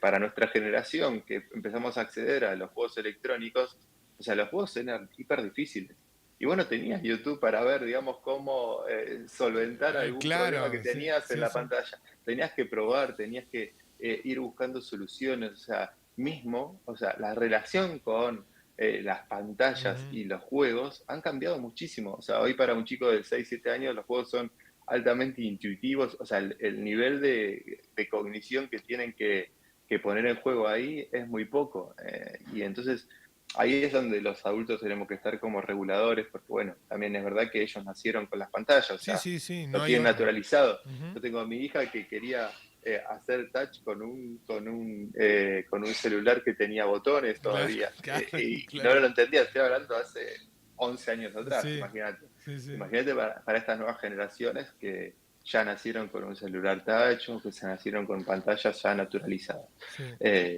para nuestra generación, que empezamos a acceder a los juegos electrónicos, o sea, los juegos eran hiper difíciles. Y bueno, tenías YouTube para ver, digamos, cómo solventar algún problema que Claro, sí, tenías en sí, la sí. pantalla. Tenías que probar, tenías que ir buscando soluciones, o sea, mismo, o sea, la relación con las pantallas Ujú. y los juegos han cambiado muchísimo. O sea, hoy para un chico de 6 7 años los juegos son altamente intuitivos. O sea, el nivel de cognición que tienen que poner en juego ahí es muy poco. Y entonces ahí es donde los adultos tenemos que estar como reguladores, porque bueno, también es verdad que ellos nacieron con las pantallas, o Sí, sea, sí, sí, no lo hay tienen otra. naturalizado. Ujú. Yo tengo a mi hija que quería hacer touch con un celular que tenía botones Claro, todavía. claro, Y no claro. lo entendía, estoy hablando hace 11 años atrás, Sí, imagínate. sí, sí, Imagínate para estas nuevas generaciones que ya nacieron con un celular touch o que se nacieron con pantallas ya naturalizadas. sí.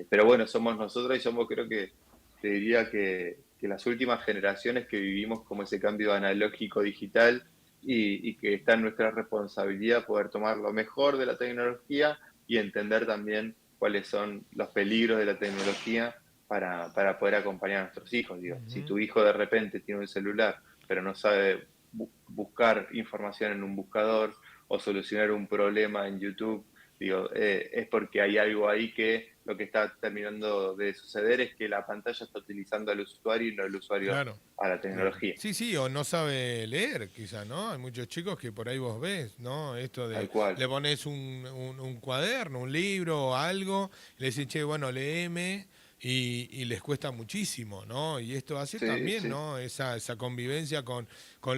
Pero bueno, somos nosotros y somos, creo que, te diría que las últimas generaciones que vivimos como ese cambio analógico digital y que está en nuestra responsabilidad poder tomar lo mejor de la tecnología y entender también cuáles son los peligros de la tecnología para poder acompañar a nuestros hijos. Digo, si Ujú. tu hijo de repente tiene un celular, pero no sabe buscar información en un buscador o solucionar un problema en YouTube, digo, es porque hay algo ahí que lo que está terminando de suceder es que la pantalla está utilizando al usuario y no el usuario Claro, a la claro. tecnología. Sí, sí, o no sabe leer, quizá, ¿no? Hay muchos chicos que por ahí vos ves, ¿no? Esto de, Tal cual. le pones un cuaderno, un libro o algo, le decís, che, bueno, léeme, y les cuesta muchísimo, ¿no? Y esto hace Sí, también, sí. ¿no? Esa convivencia con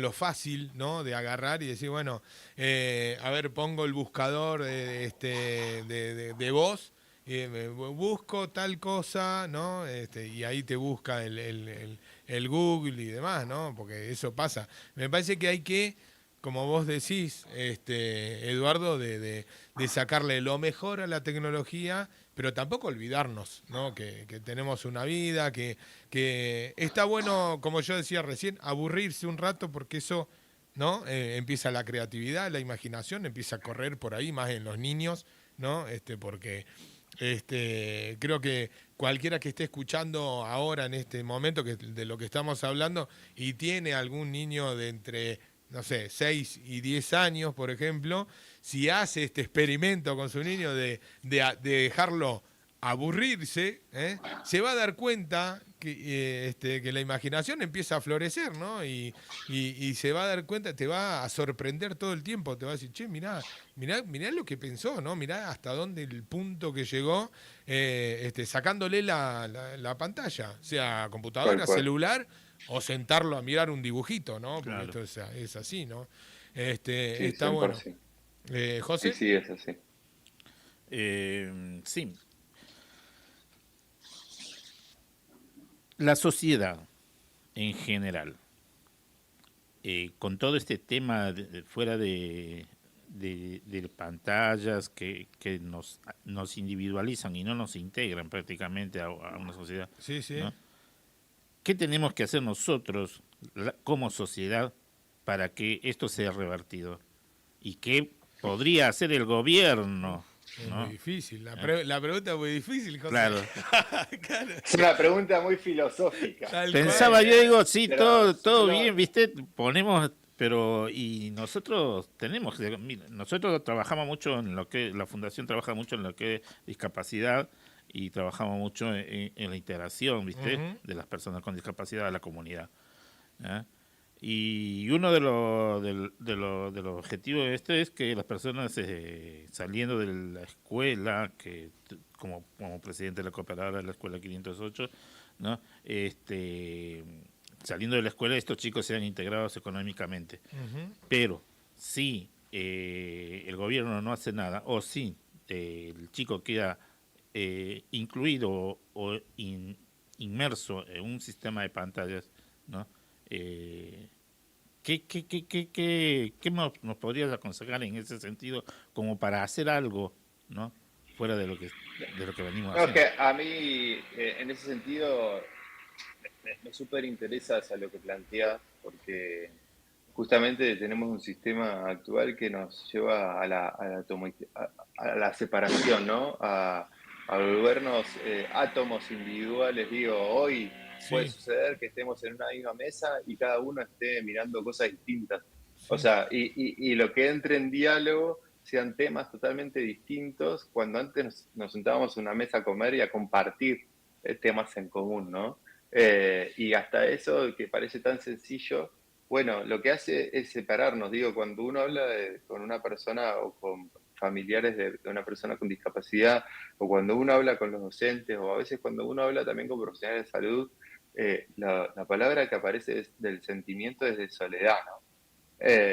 lo fácil, ¿no? De agarrar y decir, bueno, a ver, pongo el buscador de voz. Y busco tal cosa, ¿no? Y ahí te busca el Google y demás, ¿no? Porque eso pasa. Me parece que hay que, como vos decís, Eduardo, de sacarle lo mejor a la tecnología, pero tampoco olvidarnos, ¿no? Que tenemos una vida, que está bueno, como yo decía recién, aburrirse un rato porque eso, ¿no? Empieza la creatividad, la imaginación, empieza a correr por ahí, más en los niños, ¿no? Porque creo que cualquiera que esté escuchando ahora en este momento de lo que estamos hablando y tiene algún niño de entre, no sé, 6 y 10 años, por ejemplo, si hace este experimento con su niño de dejarlo aburrirse, se va a dar cuenta que la imaginación empieza a florecer, ¿no? Y se va a dar cuenta, te va a sorprender todo el tiempo, te va a decir, che, mirá lo que pensó, ¿no? Mirá hasta dónde el punto que llegó, sacándole la pantalla, sea Tal computadora, cual. celular, o sentarlo a mirar un dibujito, ¿no? Porque Claro. esto es así, ¿no? Sí, Está bueno. 100%. Sí, José. sí, es así. Sí, La sociedad en general, con todo este tema fuera de pantallas que nos individualizan y no nos integran prácticamente a una sociedad, Sí, sí. ¿no? ¿Qué tenemos que hacer nosotros como sociedad para que esto sea revertido? ¿Y qué podría hacer el gobierno? Es muy ¿No? difícil. La pregunta es muy difícil, José. Claro. Claro, Es una pregunta muy filosófica. tal Pensaba cual. yo, digo, sí, Pero todo lo- bien, ¿viste? Ponemos, pero y nosotros tenemos, mira, nosotros trabajamos mucho en lo que, la fundación trabaja mucho en lo que es discapacidad y trabajamos mucho en la integración, ¿viste? Ujú. De las personas con discapacidad a la comunidad. ¿Ah? Y uno de los objetivos de esto es que las personas saliendo de la escuela, como presidente de la cooperadora de la escuela 508, ¿no? Saliendo de la escuela estos chicos sean integrados económicamente. Ujú. Pero si el gobierno no hace nada, o si el chico queda incluido o inmerso en un sistema de pantallas, ¿no? Eh, ¿qué nos podrías aconsejar en ese sentido como para hacer algo, ¿no? Fuera de lo que venimos no, haciendo? que a mí, en ese sentido, me súper interesa a lo que planteas, porque justamente tenemos un sistema actual que nos lleva a la separación, ¿no? A volvernos átomos individuales. Digo, hoy puede Sí, suceder que estemos en una misma mesa y cada uno esté mirando cosas distintas. O sí. sea, y lo que entre en diálogo sean temas totalmente distintos cuando antes nos sentábamos en una mesa a comer y a compartir temas en común, ¿no? Y hasta eso que parece tan sencillo, bueno, lo que hace es separarnos. Digo, cuando uno habla con una persona o con familiares de una persona con discapacidad, o cuando uno habla con los docentes, o a veces cuando uno habla también con profesionales de salud, la palabra que aparece es del sentimiento es de soledad, ¿no?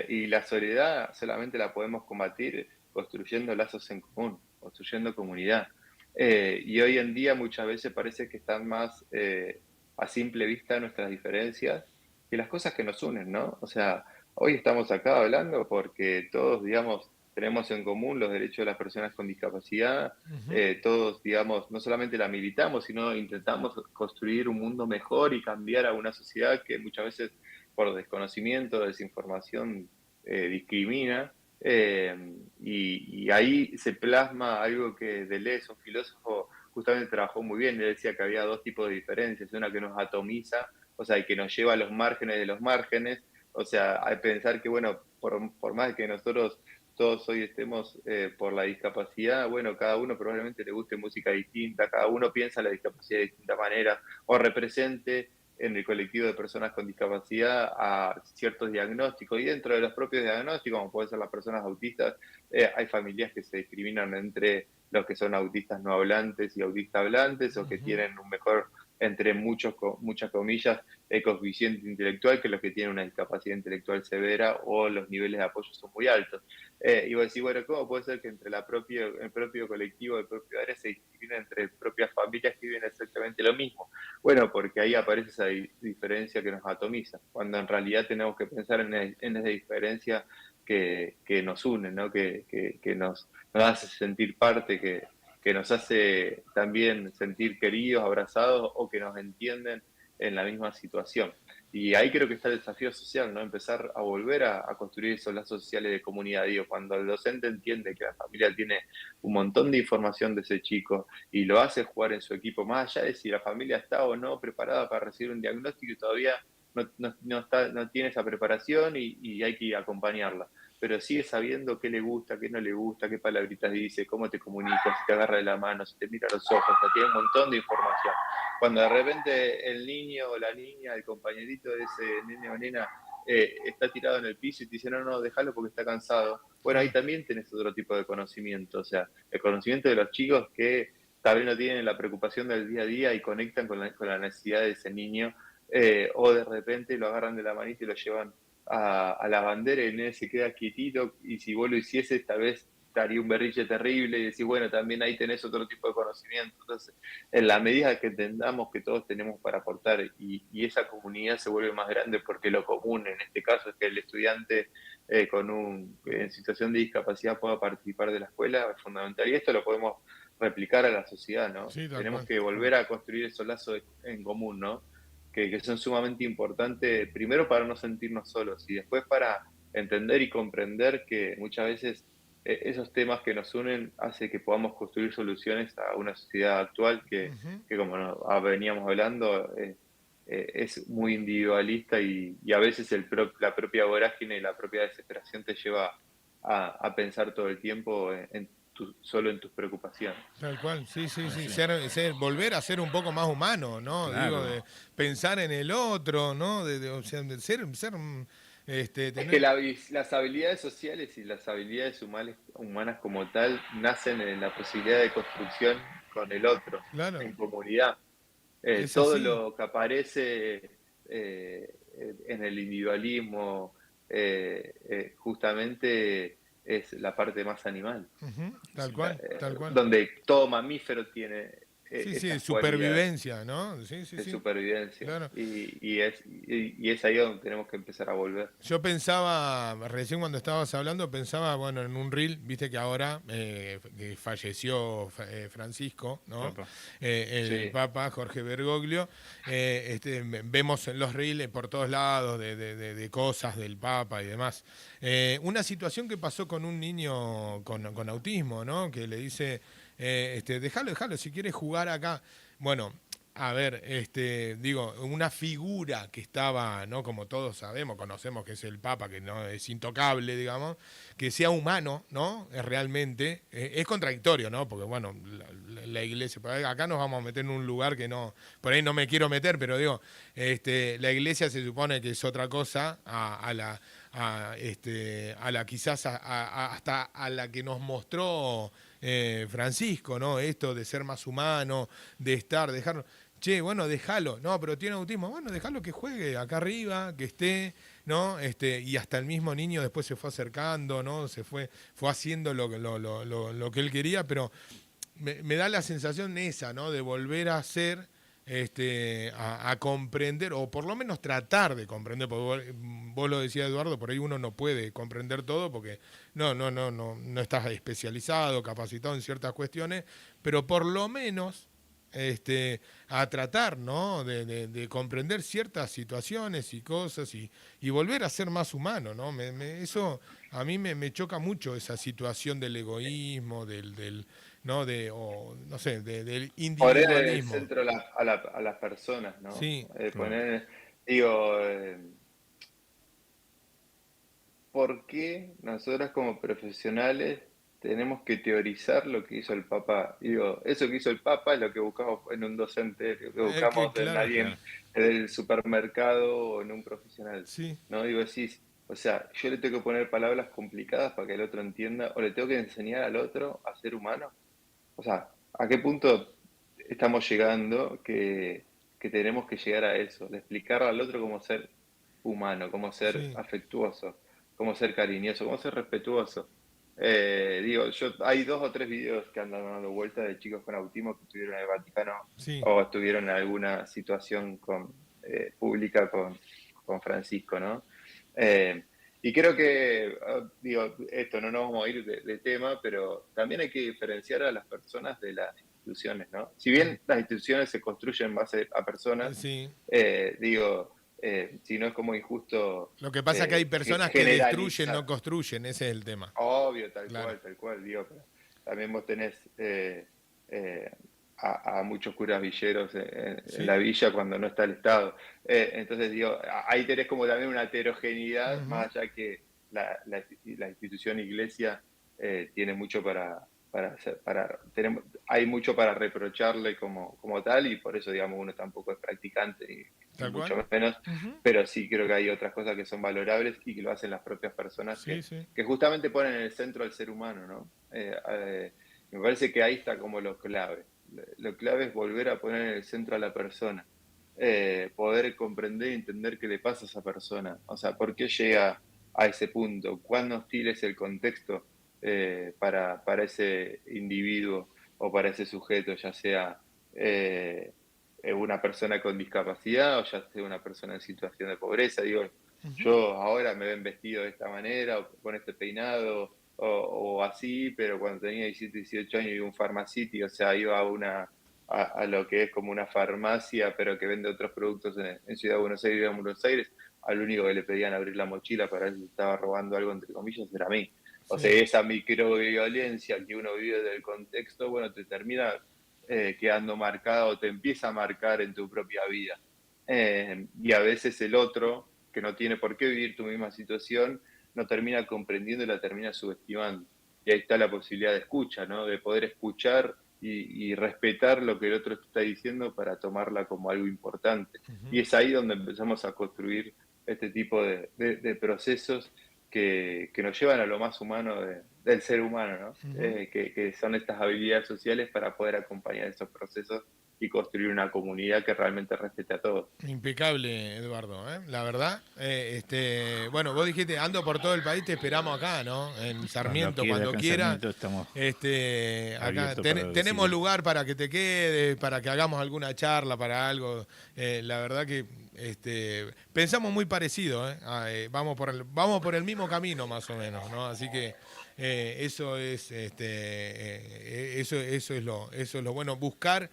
Y la soledad solamente la podemos combatir construyendo lazos en común, construyendo comunidad. Y hoy en día muchas veces parece que están más a simple vista nuestras diferencias que las cosas que nos unen, ¿no? O sea, hoy estamos acá hablando porque todos, digamos, tenemos en común los derechos de las personas con discapacidad, Ujú. todos, digamos, no solamente la militamos, sino intentamos construir un mundo mejor y cambiar a una sociedad que muchas veces por desconocimiento, desinformación, discrimina. Y ahí se plasma algo que Deleuze, un filósofo, justamente trabajó muy bien. Él decía que había dos tipos de diferencias: una que nos atomiza, o sea, y que nos lleva a los márgenes de los márgenes. O sea, al pensar que, bueno, por más que nosotros todos hoy estemos por la discapacidad, bueno, cada uno probablemente le guste música distinta, cada uno piensa la discapacidad de distinta manera, o represente en el colectivo de personas con discapacidad a ciertos diagnósticos, y dentro de los propios diagnósticos, como pueden ser las personas autistas, hay familias que se discriminan entre los que son autistas no hablantes y autistas hablantes, o que Ujú. tienen un mejor, entre muchas comillas, coeficiente intelectual que los que tienen una discapacidad intelectual severa o los niveles de apoyo son muy altos. Y vos decís, bueno, ¿cómo puede ser que entre el propio colectivo, el propio área se discrimina entre propias familias que viven exactamente lo mismo? Bueno, porque ahí aparece esa diferencia que nos atomiza, cuando en realidad tenemos que pensar en esa diferencia que nos une, ¿no? Que nos hace sentir parte, que nos hace también sentir queridos, abrazados, o que nos entienden en la misma situación. Y ahí creo que está el desafío social, ¿no? Empezar a volver a construir esos lazos sociales de comunidad. Digo, cuando el docente entiende que la familia tiene un montón de información de ese chico y lo hace jugar en su equipo, más allá de si la familia está o no preparada para recibir un diagnóstico y todavía no tiene esa preparación, y hay que acompañarla. Pero sigue sabiendo qué le gusta, qué no le gusta, qué palabritas dice, cómo te comunica, si te agarra de la mano, si te mira a los ojos, o sea, tiene un montón de información. Cuando de repente el niño o la niña, el compañerito de ese nene o nena, está tirado en el piso y te dice, no, no, déjalo porque está cansado. Bueno, ahí Claro. también tenés otro tipo de conocimiento, o sea, el conocimiento de los chicos que tal vez no tienen la preocupación del día a día y conectan con la necesidad de ese niño, o de repente lo agarran de la manita y lo llevan a la bandera y el nene se queda quietito, y si vos lo hicieses, tal vez daría un berrinche terrible y decís, bueno, también ahí tenés otro tipo de conocimiento. Entonces, en la medida que entendamos que todos tenemos para aportar y esa comunidad se vuelve más grande porque lo común en este caso es que el estudiante en situación de discapacidad pueda participar de la escuela, es fundamental. Y esto lo podemos replicar a la sociedad, ¿no? Sí, tal Tenemos cual. que volver a construir esos lazos en común, ¿no? Que son sumamente importantes, primero para no sentirnos solos y después para entender y comprender que muchas veces esos temas que nos unen hace que podamos construir soluciones a una sociedad actual Ujú. que como veníamos hablando, es muy individualista y a veces la propia vorágine y la propia desesperación te lleva a pensar todo el tiempo solo en tus preocupaciones. Tal cual, sí, sí, sí, Así, volver a ser un poco más humano, ¿no? Digo, claro. de pensar en el otro, ¿no? O sea, de ser, Es que tener, las habilidades sociales y las habilidades humanas como tal nacen en la posibilidad de construcción con el otro, claro, en comunidad. es Todo así. lo que aparece en el individualismo justamente es la parte más animal, Ujú, tal cual, tal cual. donde todo mamífero tiene Sí, sí, esas cualidades supervivencia, ¿no? Sí, sí, de sí, supervivencia claro. y es ahí donde tenemos que empezar a volver. Yo pensaba, recién cuando estabas hablando, pensaba, bueno, en un reel, viste que ahora que falleció Francisco, ¿no? Papá. El Sí. Papa Jorge Bergoglio, vemos en los reels por todos lados de cosas del Papa y demás. Una situación que pasó con un niño con autismo, ¿no? Que le dice, déjalo, si quieres jugar acá. Bueno, a ver, digo, una figura que estaba, ¿no? Como todos sabemos, conocemos que es el Papa, que no es intocable, digamos, que sea humano, ¿no? Es realmente, es contradictorio, ¿no? Porque, bueno, la iglesia, acá nos vamos a meter en un lugar que no, por ahí no me quiero meter, pero digo, la iglesia se supone que es otra cosa a la quizás hasta a la que nos mostró Francisco, ¿no? Esto de ser más humano, de estar, dejar. Che, bueno, déjalo. No, pero tiene autismo. Bueno, déjalo que juegue acá arriba, que esté, ¿no? Y hasta el mismo niño después se fue acercando, ¿no? Fue haciendo lo que él quería, pero me da la sensación esa, ¿no? De volver a ser, a comprender, o por lo menos tratar de comprender, porque vos lo decías, Eduardo, por ahí uno no puede comprender todo porque no estás especializado, capacitado en ciertas cuestiones, pero por lo menos a tratar, ¿no? De comprender ciertas situaciones y cosas y volver a ser más humano, ¿no? Eso a mí me choca mucho esa situación del egoísmo, ¿no? O, no sé, del Poner en el individualismo. centro a las personas, ¿no? Sí, Claro. Digo, ¿por qué nosotros como profesionales tenemos que teorizar lo que hizo el Papa? Digo, eso que hizo el Papa es lo que buscamos en un docente, lo que es que buscamos en claro, alguien Claro. del supermercado o en un profesional. sí, ¿No? Digo, decís, o sea, yo le tengo que poner palabras complicadas para que el otro entienda, o le tengo que enseñar al otro a ser humano. O sea, ¿a qué punto estamos llegando que tenemos que llegar a eso? De explicar al otro cómo ser humano, cómo ser sí. afectuoso, cómo ser cariñoso, cómo ser respetuoso. Digo, hay 2 o 3 videos que andan dando vuelta de chicos con autismo que estuvieron en el Vaticano Sí, o estuvieron en alguna situación pública con Francisco, ¿no? Eh, y creo que, digo, esto no nos vamos a ir de tema, pero también hay que diferenciar a las personas de las instituciones, ¿no? Si mm, bien las instituciones se construyen en base a personas, sí. digo, si no es como injusto Lo que pasa es que hay personas que destruyen, no generalizar. construyen, ese es el tema. Obvio, Claro. tal cual, digo, pero también vos tenés eh, a muchos curas villeros en la Sí. villa cuando no está el Estado. Entonces, digo, ahí tenés como también una heterogeneidad, Ujú, más allá que la institución iglesia tiene mucho para hacer, hay mucho para reprocharle como tal, y por eso, digamos, uno tampoco es practicante, ni tal cual. mucho menos, Ujú, pero sí creo que hay otras cosas que son valorables y que lo hacen las propias personas sí, sí. que justamente ponen en el centro al ser humano, ¿no? Me parece que ahí está como lo clave. Lo clave es volver a poner en el centro a la persona, poder comprender y entender qué le pasa a esa persona, o sea, por qué llega a ese punto, cuán hostil es el contexto para ese individuo o para ese sujeto, ya sea una persona con discapacidad o ya sea una persona en situación de pobreza. Digo, Ujú. yo ahora me ven vestido de esta manera o con este peinado o así, pero cuando tenía 17, 18 años iba a un Pharmacity, o sea, iba a lo que es como una farmacia, pero que vende otros productos en Ciudad de Buenos Aires, en Buenos Aires, al único que le pedían abrir la mochila para ver si estaba robando algo, entre comillas, era a mí. O sea, Sí. esa microviolencia que uno vive del contexto, bueno, te termina quedando marcada o te empieza a marcar en tu propia vida. Y a veces el otro, que no tiene por qué vivir tu misma situación, no termina comprendiendo y la termina subestimando. Y ahí está la posibilidad de escucha, ¿no? De poder escuchar y respetar lo que el otro está diciendo para tomarla como algo importante. Y Ujú. es ahí donde empezamos a construir este tipo de procesos que nos llevan a lo más humano del ser humano, ¿no? Ujú. Que son estas habilidades sociales para poder acompañar esos procesos y construir una comunidad que realmente respete a todos. Impecable, Eduardo, ¿eh? La verdad. Bueno, vos dijiste, ando por todo el país, te esperamos acá, ¿no? En Cuando Sarmiento, quiera, cuando acá en quiera. Sarmiento estamos Acá abiertos para tenemos recibir. lugar para que te quedes, para que hagamos alguna charla, para algo. La verdad que pensamos muy parecido, ¿eh? Vamos por el mismo camino, más o menos, ¿no? Así que eso es, eso es lo bueno. Buscar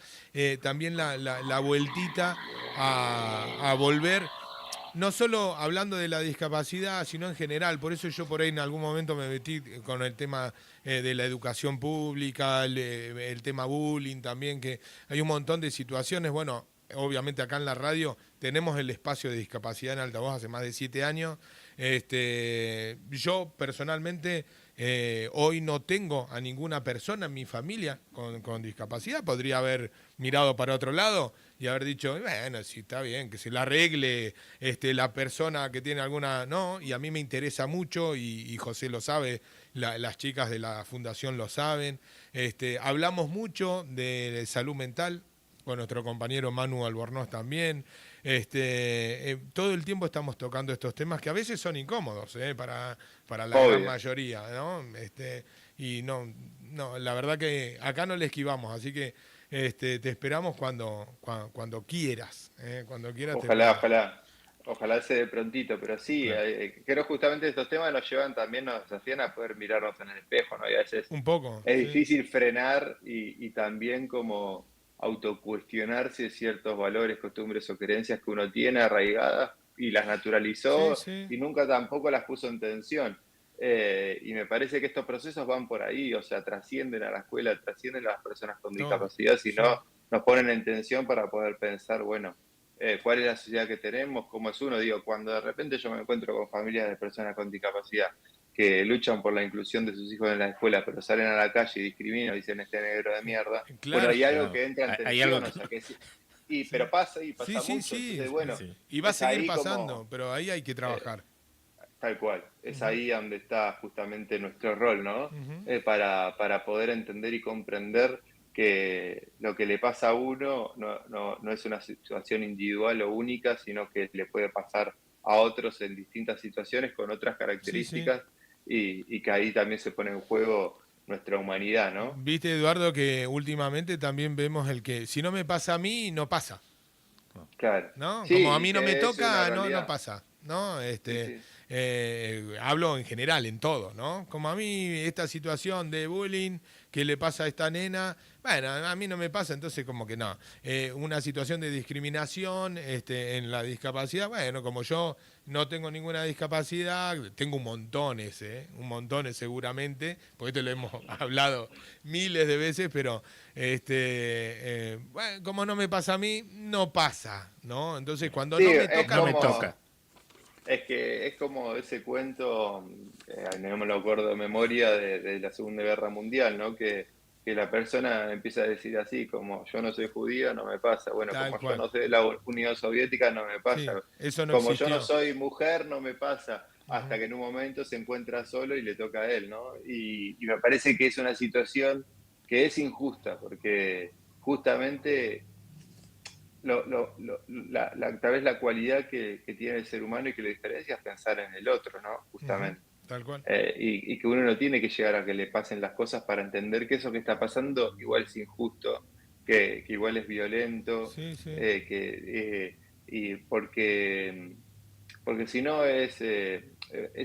también la vueltita a volver no solo hablando de la discapacidad, sino en general. Por eso yo por ahí en algún momento me metí con el tema de la educación pública, el tema bullying también, que hay un montón de situaciones. Bueno, obviamente acá en la radio tenemos el espacio de discapacidad en altavoz hace más de 7 años. Yo personalmente hoy no tengo a ninguna persona en mi familia con discapacidad. Podría haber mirado para otro lado y haber dicho, bueno, sí, está bien, que se la arregle la persona que tiene alguna. No, y a mí me interesa mucho, y José lo sabe, las chicas de la fundación lo saben. Hablamos mucho de salud mental, con nuestro compañero Manu Albornoz también. Todo el tiempo estamos tocando estos temas que a veces son incómodos para la gran Obvio. mayoría, ¿no? Y no, la verdad que acá no le esquivamos, así que te esperamos cuando quieras. Cuando quieras te Ojalá, esperamos. ojalá. Ojalá se dé prontito, pero sí, Claro. creo justamente estos temas nos llevan también, nos desafían a poder mirarnos en el espejo, ¿no? Y a veces Un poco, es sí. difícil frenar y también como autocuestionarse ciertos valores, costumbres o creencias que uno tiene arraigadas y las Sí, naturalizó sí. y nunca tampoco las puso en tensión. Y me parece que estos procesos van por ahí, o sea, trascienden a la escuela, trascienden a las personas con Todo. discapacidad, sino Sí. nos ponen en tensión para poder pensar, bueno, cuál es la sociedad que tenemos, cómo es uno. Digo, cuando de repente yo me encuentro con familias de personas con discapacidad que luchan por la inclusión de sus hijos en la escuela, pero salen a la calle y discriminan, dicen este negro de mierda, bueno, Claro. hay algo Claro, que entra en hay algo tensión, o que... sea, Sí. pero pasa y Sí, pasa sí, mucho, sí. entonces, bueno, Sí. Y va a es seguir ahí como, pasando, pero ahí hay que eh, trabajar. tal cual, es Ujú, ahí donde está justamente nuestro rol, ¿no? ujú. Para poder entender y comprender que lo que le pasa a uno no es una situación individual o única, sino que le puede pasar a otros en distintas situaciones con otras Sí, sí. características y que ahí también se pone en juego nuestra humanidad, ¿no? Viste, Eduardo, que últimamente también vemos el que si no me pasa a mí, no pasa. Claro. ¿No? Sí, Como a y mí no me que es una toca, no realidad. pasa, ¿no? Sí, sí. Hablo en general, en todo, ¿no? Como a mí esta situación de bullying que le pasa a esta nena, bueno, a mí no me pasa, entonces como que no. Una situación de discriminación en la discapacidad, bueno, como yo no tengo ninguna discapacidad, tengo un montones seguramente, porque esto lo hemos hablado miles de veces, pero bueno, como no me pasa a mí, no pasa, ¿no? Entonces, cuando Sí, no me es toca, No me me pasa. como, toca. es que es como ese cuento, no me lo acuerdo de memoria, de la Segunda Guerra Mundial, ¿no? Que la persona empieza a decir así, como yo no soy judío, no me pasa. Bueno, Tal como yo cual. no soy de la Unión Soviética, no me pasa. Sí, eso no Como yo no existió. soy mujer, no me pasa. Hasta Ujú. que en un momento se encuentra solo y le toca a él, ¿no? Y me parece que es una situación que es injusta, porque justamente tal vez la cualidad que tiene el ser humano y que lo diferencia es pensar en el otro, ¿no? Ujú. Justamente. Tal cual. y que uno no tiene que llegar a que le pasen las cosas para entender que eso que está pasando igual es injusto, que igual es violento, Sí, sí. y porque si no es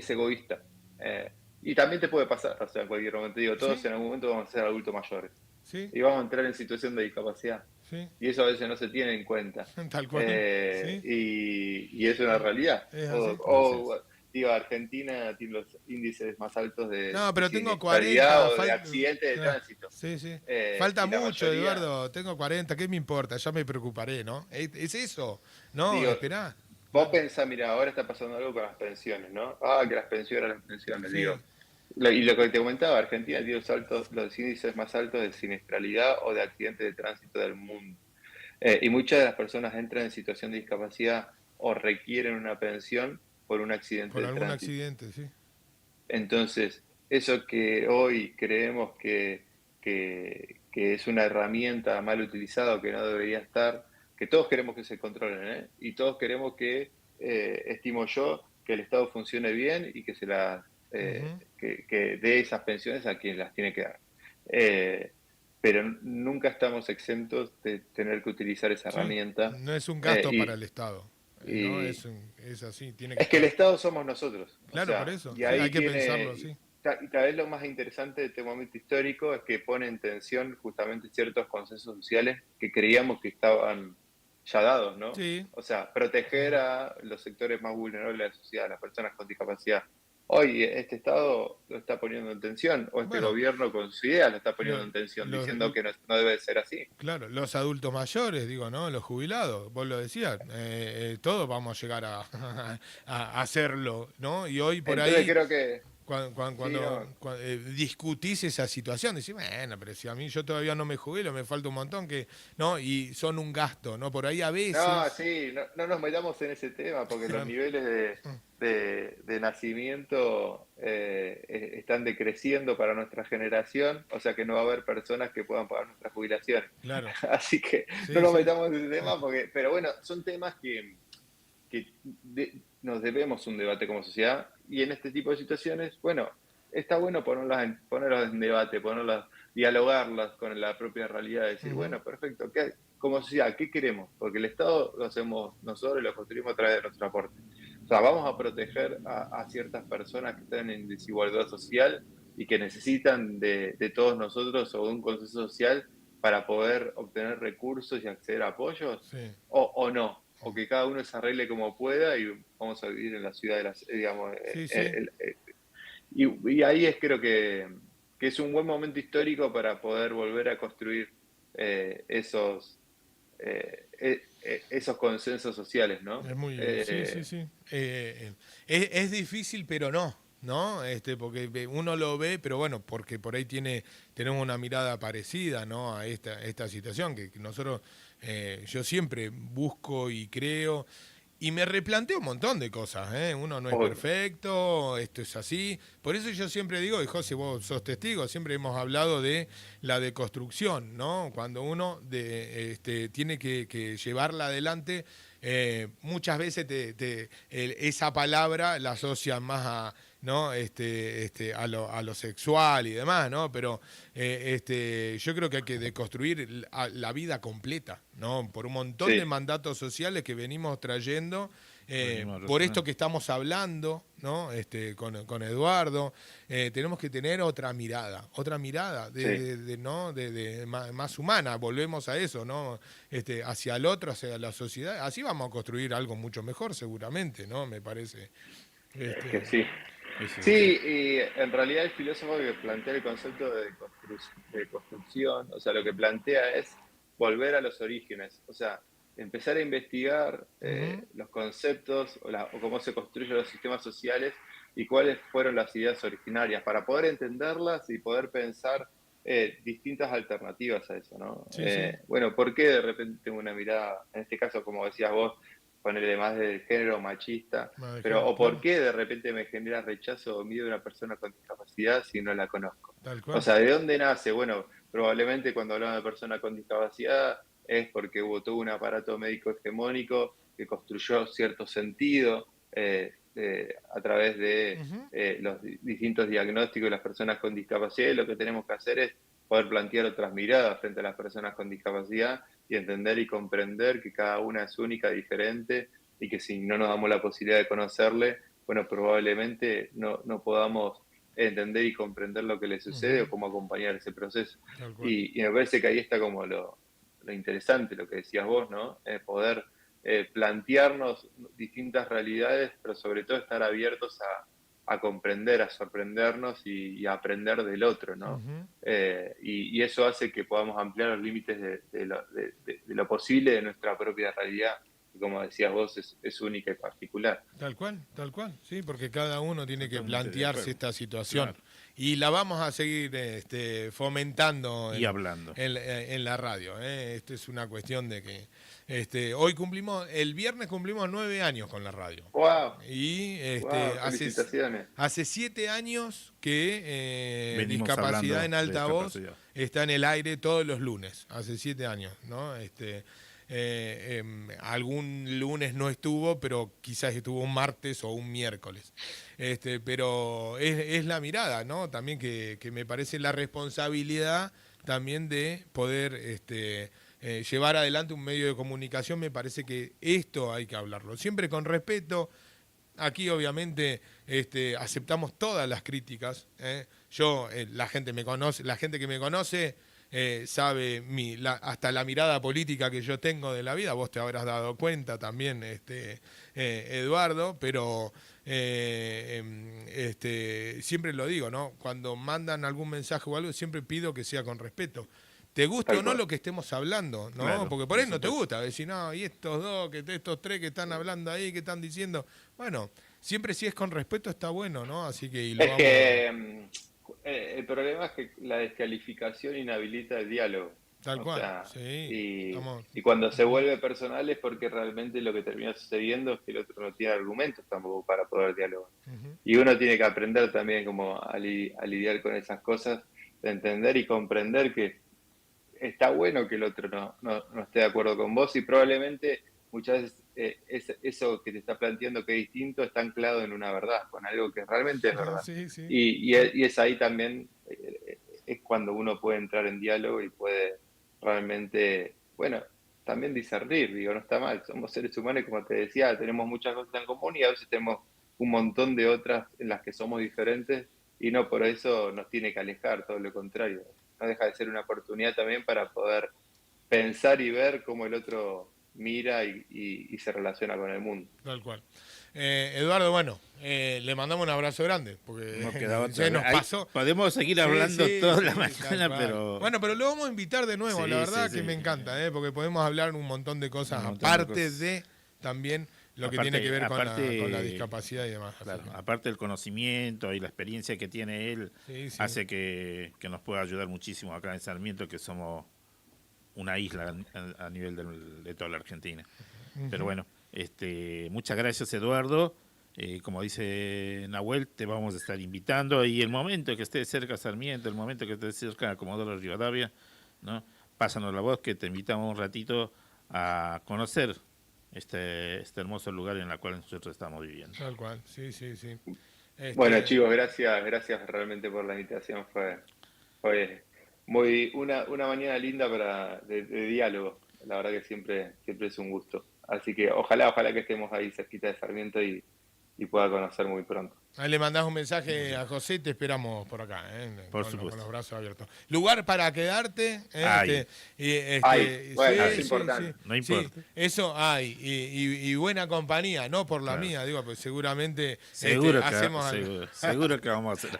egoísta. Eh, y también te puede pasar, o sea, en cualquier momento, digo, todos Sí, en algún momento vamos a ser adultos mayores sí, y vamos a entrar en situación de discapacidad. sí. Y eso a veces no se tiene en cuenta. Tal cual. Sí. Y es una realidad. Es así. Así es. Digo, Argentina tiene los índices más altos No, de pero tengo siniestralidad 40, o de accidentes de claro, tránsito. sí, sí. Falta Y la mucho, mayoría, Eduardo. Tengo 40, ¿qué me importa? Ya me preocuparé, ¿no? Es eso. No, digo, esperá. vos Claro. pensás, mira, ahora está pasando algo con las pensiones, ¿no? Que las pensiones, digo. Sí, Y lo que te comentaba, Argentina tiene los índices más altos de siniestralidad o de accidentes de tránsito del mundo. Y muchas de las personas entran en situación de discapacidad o requieren una pensión por un accidente por de algún tránsito. accidente, sí. Entonces, eso que hoy creemos que es una herramienta mal utilizada o que no debería estar, que todos queremos que se controlen, ¿eh? Y todos queremos que, estimo yo, que el Estado funcione bien y que Ujú. que dé esas pensiones a quien las tiene que dar. Eh, pero nunca estamos exentos de tener que utilizar esa Sí, herramienta. no es un eh, gasto para y, el Estado, ¿no? y Es así, tiene que es que el estar. Estado somos nosotros, o Claro, por sea, eso. y Sí, hay ahí que pensarlo tiene, así. y tal vez lo más interesante de este momento histórico es que pone en tensión justamente ciertos consensos sociales que creíamos que estaban ya dados, ¿no? Sí. O sea, proteger a los sectores más vulnerables de la sociedad, a las personas con discapacidad. Hoy este Estado lo está poniendo en tensión, o este Bueno, gobierno con su idea lo está poniendo lo- en tensión, los, diciendo que no debe ser así. claro, los adultos mayores, digo, ¿no? Los jubilados, vos lo decías, todos vamos a llegar a hacerlo, ¿no? Y hoy por Entonces ahí, creo que, cuando, sí, no, discutís esa situación, decís, bueno, pero si a mí yo todavía no me jubilo, me falta un montón que, ¿no? Y son un gasto, ¿no? Por ahí a no, veces, sí, no nos metamos en ese tema porque los claro, niveles de nacimiento están decreciendo para nuestra generación, o sea que no va a haber personas que puedan pagar nuestra jubilación. claro, Así que no sí, nos sí, metamos en ese tema porque, pero bueno, son temas que nos debemos un debate como sociedad y en este tipo de situaciones, bueno, está bueno ponerlas en debate, ponerlas, dialogarlas con la propia realidad, decir, ujú, bueno, perfecto, como sociedad, ¿qué queremos? Porque el Estado lo hacemos nosotros y lo construimos a través de nuestro aporte. O sea, vamos a proteger a ciertas personas que están en desigualdad social y que necesitan de todos nosotros o de un consenso social para poder obtener recursos y acceder a apoyos, sí, o no, o que cada uno se arregle como pueda y vamos a vivir en la ciudad de las, digamos, sí, sí. y ahí es creo que es un buen momento histórico para poder volver a construir esos, esos consensos sociales, ¿no? Sí, sí, sí. Es difícil, pero no, ¿no? Porque uno lo ve, pero bueno, porque por ahí tenemos una mirada parecida, ¿no? A esta situación, que nosotros, yo siempre busco y creo. Y me replanteo un montón de cosas, ¿eh? Uno no es Obvio. perfecto, esto es así. Por eso yo siempre digo, y José, vos sos testigo, siempre hemos hablado de la deconstrucción, ¿no? Cuando uno tiene que llevarla adelante, muchas veces esa palabra la asocian más a, ¿no? A lo sexual y demás, ¿no? Pero yo creo que hay que deconstruir la vida completa, ¿no? Por un montón de Sí, mandatos sociales que venimos trayendo, Venimos por esto arrastrando. que estamos hablando, ¿no? Con Eduardo, tenemos que tener otra mirada sí. ¿no? Más humana, volvemos a eso, ¿no? Hacia el otro, hacia la sociedad, así vamos a construir algo mucho mejor seguramente, ¿no? Me parece. Es que Este, sí. Eso es así. Sí, y en realidad el filósofo que plantea el concepto de construcción, o sea, lo que plantea es volver a los orígenes, o sea, empezar a investigar ujú, los conceptos o cómo se construyen los sistemas sociales y cuáles fueron las ideas originarias para poder entenderlas y poder pensar distintas alternativas a eso, ¿no? sí, sí. Bueno, ¿por qué de repente tengo una mirada, en este caso, como decías vos, ponerle más del género machista? Pero, o por Claro, qué de repente me genera rechazo o miedo a una persona con discapacidad si no la conozco. tal O cual. sea, ¿de dónde nace? Bueno, probablemente cuando hablamos de persona con discapacidad es porque hubo todo un aparato médico hegemónico que construyó cierto sentido a través de Ujú. los distintos diagnósticos de las personas con discapacidad, y lo que tenemos que hacer es poder plantear otras miradas frente a las personas con discapacidad y entender y comprender que cada una es única, diferente, y que si no nos damos la posibilidad de conocerle, bueno, probablemente no podamos entender y comprender lo que le sucede Ujú. o cómo acompañar ese proceso. Tal cual. Y me parece que ahí está como lo interesante, lo que decías vos, ¿no? Poder plantearnos distintas realidades, pero sobre todo estar abiertos a comprender, a sorprendernos y a aprender del otro, ¿no? Ujú. Y eso hace que podamos ampliar los límites de lo posible de nuestra propia realidad, que como decías vos, es única y particular. Tal cual, sí, porque cada uno tiene que Totalmente de plantearse acuerdo. esta situación Claro. y la vamos a seguir fomentando Y hablando. en la radio. Esto es una cuestión de que hoy el viernes cumplimos 9 años con la radio ¡Wow! y ¡Wow! Felicitaciones. hace 7 años que Venimos Discapacidad hablando en de Altavoz discapacidad. está en el aire todos los lunes, hace 7 años, ¿no? Algún lunes no estuvo, pero quizás estuvo un martes o un miércoles. Pero es la mirada, ¿no? También que me parece la responsabilidad también de poder llevar adelante un medio de comunicación. Me parece que esto hay que hablarlo, siempre con respeto. Aquí obviamente aceptamos todas las críticas. Yo, la gente me conoce, la gente que me conoce sabe hasta la mirada política que yo tengo de la vida. Vos te habrás dado cuenta también, Eduardo, pero siempre lo digo, ¿no? Cuando mandan algún mensaje o algo, siempre pido que sea con respeto. Te guste o Tal no cual. lo que estemos hablando, ¿no? Claro, Porque por por ahí no te supuesto. gusta, decir, no, y estos dos, estos tres que están hablando ahí, que están diciendo. Bueno, siempre si es con respeto está bueno, ¿no? Así que y lo Es vamos a. que el problema es que la descalificación inhabilita el diálogo. Tal O cual, sea, sí. y, Estamos. y cuando se Ujú. vuelve personal es porque realmente lo que termina sucediendo es que el otro no tiene argumentos tampoco para poder dialogar. Ujú. Y uno tiene que aprender también como a lidiar con esas cosas, de entender y comprender que está bueno que el otro no esté de acuerdo con vos, y probablemente muchas veces eso que te está planteando que es distinto está anclado en una verdad, con algo que realmente es verdad. Sí, sí. Y es ahí también, es cuando uno puede entrar en diálogo y puede realmente, bueno, también discernir, digo, no está mal, somos seres humanos y como te decía, tenemos muchas cosas en común y a veces tenemos un montón de otras en las que somos diferentes, y no por eso nos tiene que alejar, todo lo contrario, no deja de ser una oportunidad también para poder pensar y ver cómo el otro mira y se relaciona con el mundo. Tal cual. Eduardo, bueno, le mandamos un abrazo grande, No queda porque otra. se nos Ahí pasó. podemos seguir Sí, hablando sí, toda la sí, tal mañana, cual. pero Bueno, pero lo vamos a invitar de nuevo, la sí, sí, verdad que sí. me encanta, porque podemos hablar un montón de cosas Un montón de aparte cosas. de también lo que tiene que Aparte, ver con la aparte, discapacidad y demás. Así claro, aparte del conocimiento y la experiencia que tiene él, que, sí, sí. hace que nos pueda ayudar muchísimo acá en Sarmiento, que somos una isla a nivel de toda la Argentina. Pero Ujú. bueno, muchas gracias, Eduardo. Como dice Nahuel, te vamos a estar invitando, y el momento que estés cerca a Sarmiento, el momento que estés cerca a Comodoro Rivadavia, ¿no? Pásanos la voz, que te invitamos un ratito a conocer este hermoso lugar en el cual nosotros estamos viviendo. Tal cual, sí, sí, sí. Bueno, Este, chicos, gracias realmente por la invitación. Fue una mañana linda de diálogo. La verdad que siempre es un gusto. Así que ojalá que estemos ahí cerquita de Sarmiento y pueda conocer muy pronto. Ahí le mandás un mensaje a José y te esperamos por acá, Por con los supuesto. brazos abiertos. Lugar para quedarte, Hay, Bueno, es sí, sí, importante. sí, no sí, importa. eso hay, y buena compañía, no por la Claro. mía, digo, pues seguramente Seguro que, hacemos, seguro que vamos a hacer.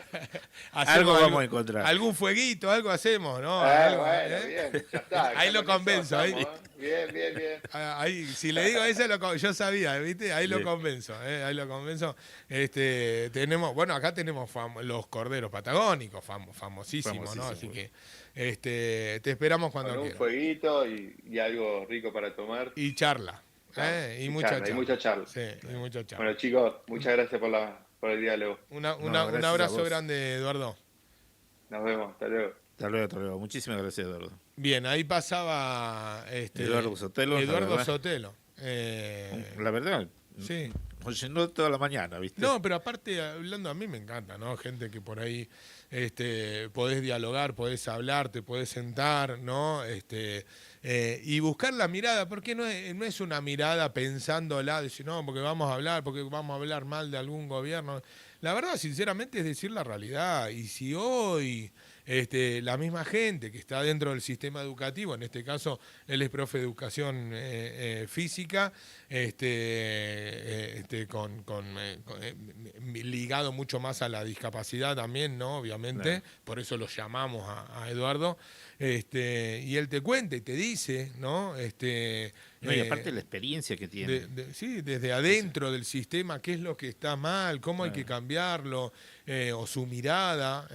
hacemos Algo algo, vamos a encontrar. algún fueguito, algo hacemos, ¿no? Algo, Bueno, bien, ya está. Ahí Ya lo con eso convenzo, ahí. estamos, ¿eh? Bien. Ahí, si le digo eso, yo sabía, ¿viste? Ahí lo Bien. convenzo, ahí lo convenzo. Tenemos, bueno, acá tenemos los corderos patagónicos, famosísimos, ¿no? Así Famosísimo. que te esperamos Con cuando un quieras. fueguito y algo rico para tomar. Y charla, Estamos. y Y mucha charla, y charla. mucha charla. Sí, y mucha charla. Bueno, chicos, muchas gracias por el diálogo. No, Un gracias a abrazo vos. grande, Eduardo. Nos vemos, hasta luego. Hasta luego, hasta luego. Muchísimas gracias, Eduardo. Bien, ahí pasaba Eduardo Sotelo, la Eduardo verdad. Sotelo. La verdad, Sí. Pues no toda la mañana, ¿viste? No, pero aparte, hablando, a mí me encanta, ¿no? Gente que por ahí podés dialogar, podés hablar, te podés sentar, ¿no? Y buscar la mirada, porque no es una mirada pensándola, decir, no, porque vamos a hablar mal de algún gobierno. La verdad, sinceramente, es decir la realidad. Y si hoy la misma gente que está dentro del sistema educativo, en este caso él es profe de educación física, ligado mucho más a la discapacidad también, ¿no? Obviamente, Claro. por eso lo llamamos a Eduardo, y él te cuenta y te dice, ¿no? No, y aparte la experiencia que tiene. Sí, desde adentro del sistema, qué es lo que está mal, cómo hay que Claro. cambiarlo, o su mirada.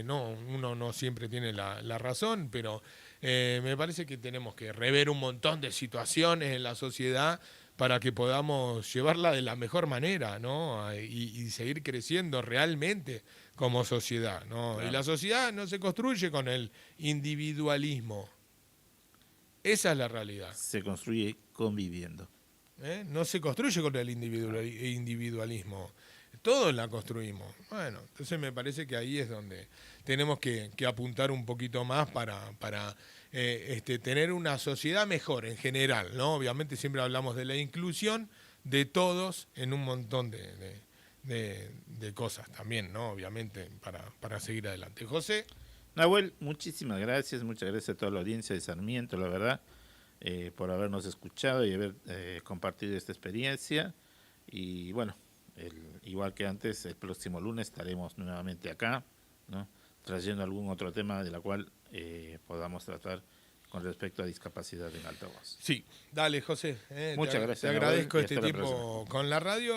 No, uno no siempre tiene la razón, pero me parece que tenemos que rever un montón de situaciones en la sociedad para que podamos llevarla de la mejor manera, ¿no? Y seguir creciendo realmente como sociedad, ¿no? Y Claro. la sociedad no se construye con el individualismo. Esa es la realidad. Se construye conviviendo. No se construye con el individualismo. Todos la construimos. Bueno, entonces me parece que ahí es donde tenemos que apuntar un poquito más para tener una sociedad mejor en general, ¿no? Obviamente siempre hablamos de la inclusión de todos en un montón de cosas también, ¿no? Obviamente para seguir adelante. José. Nahuel, muchísimas gracias, muchas gracias a toda la audiencia de Sarmiento, la verdad, por habernos escuchado y haber compartido esta experiencia. Y bueno, igual que antes, el próximo lunes estaremos nuevamente acá, ¿no? Trayendo algún otro tema de la cual podamos tratar con respecto a discapacidad en altavoz. Sí, dale, José. Muchas gracias, Te Nahuel, agradezco y este hasta la tiempo próxima. con la radio.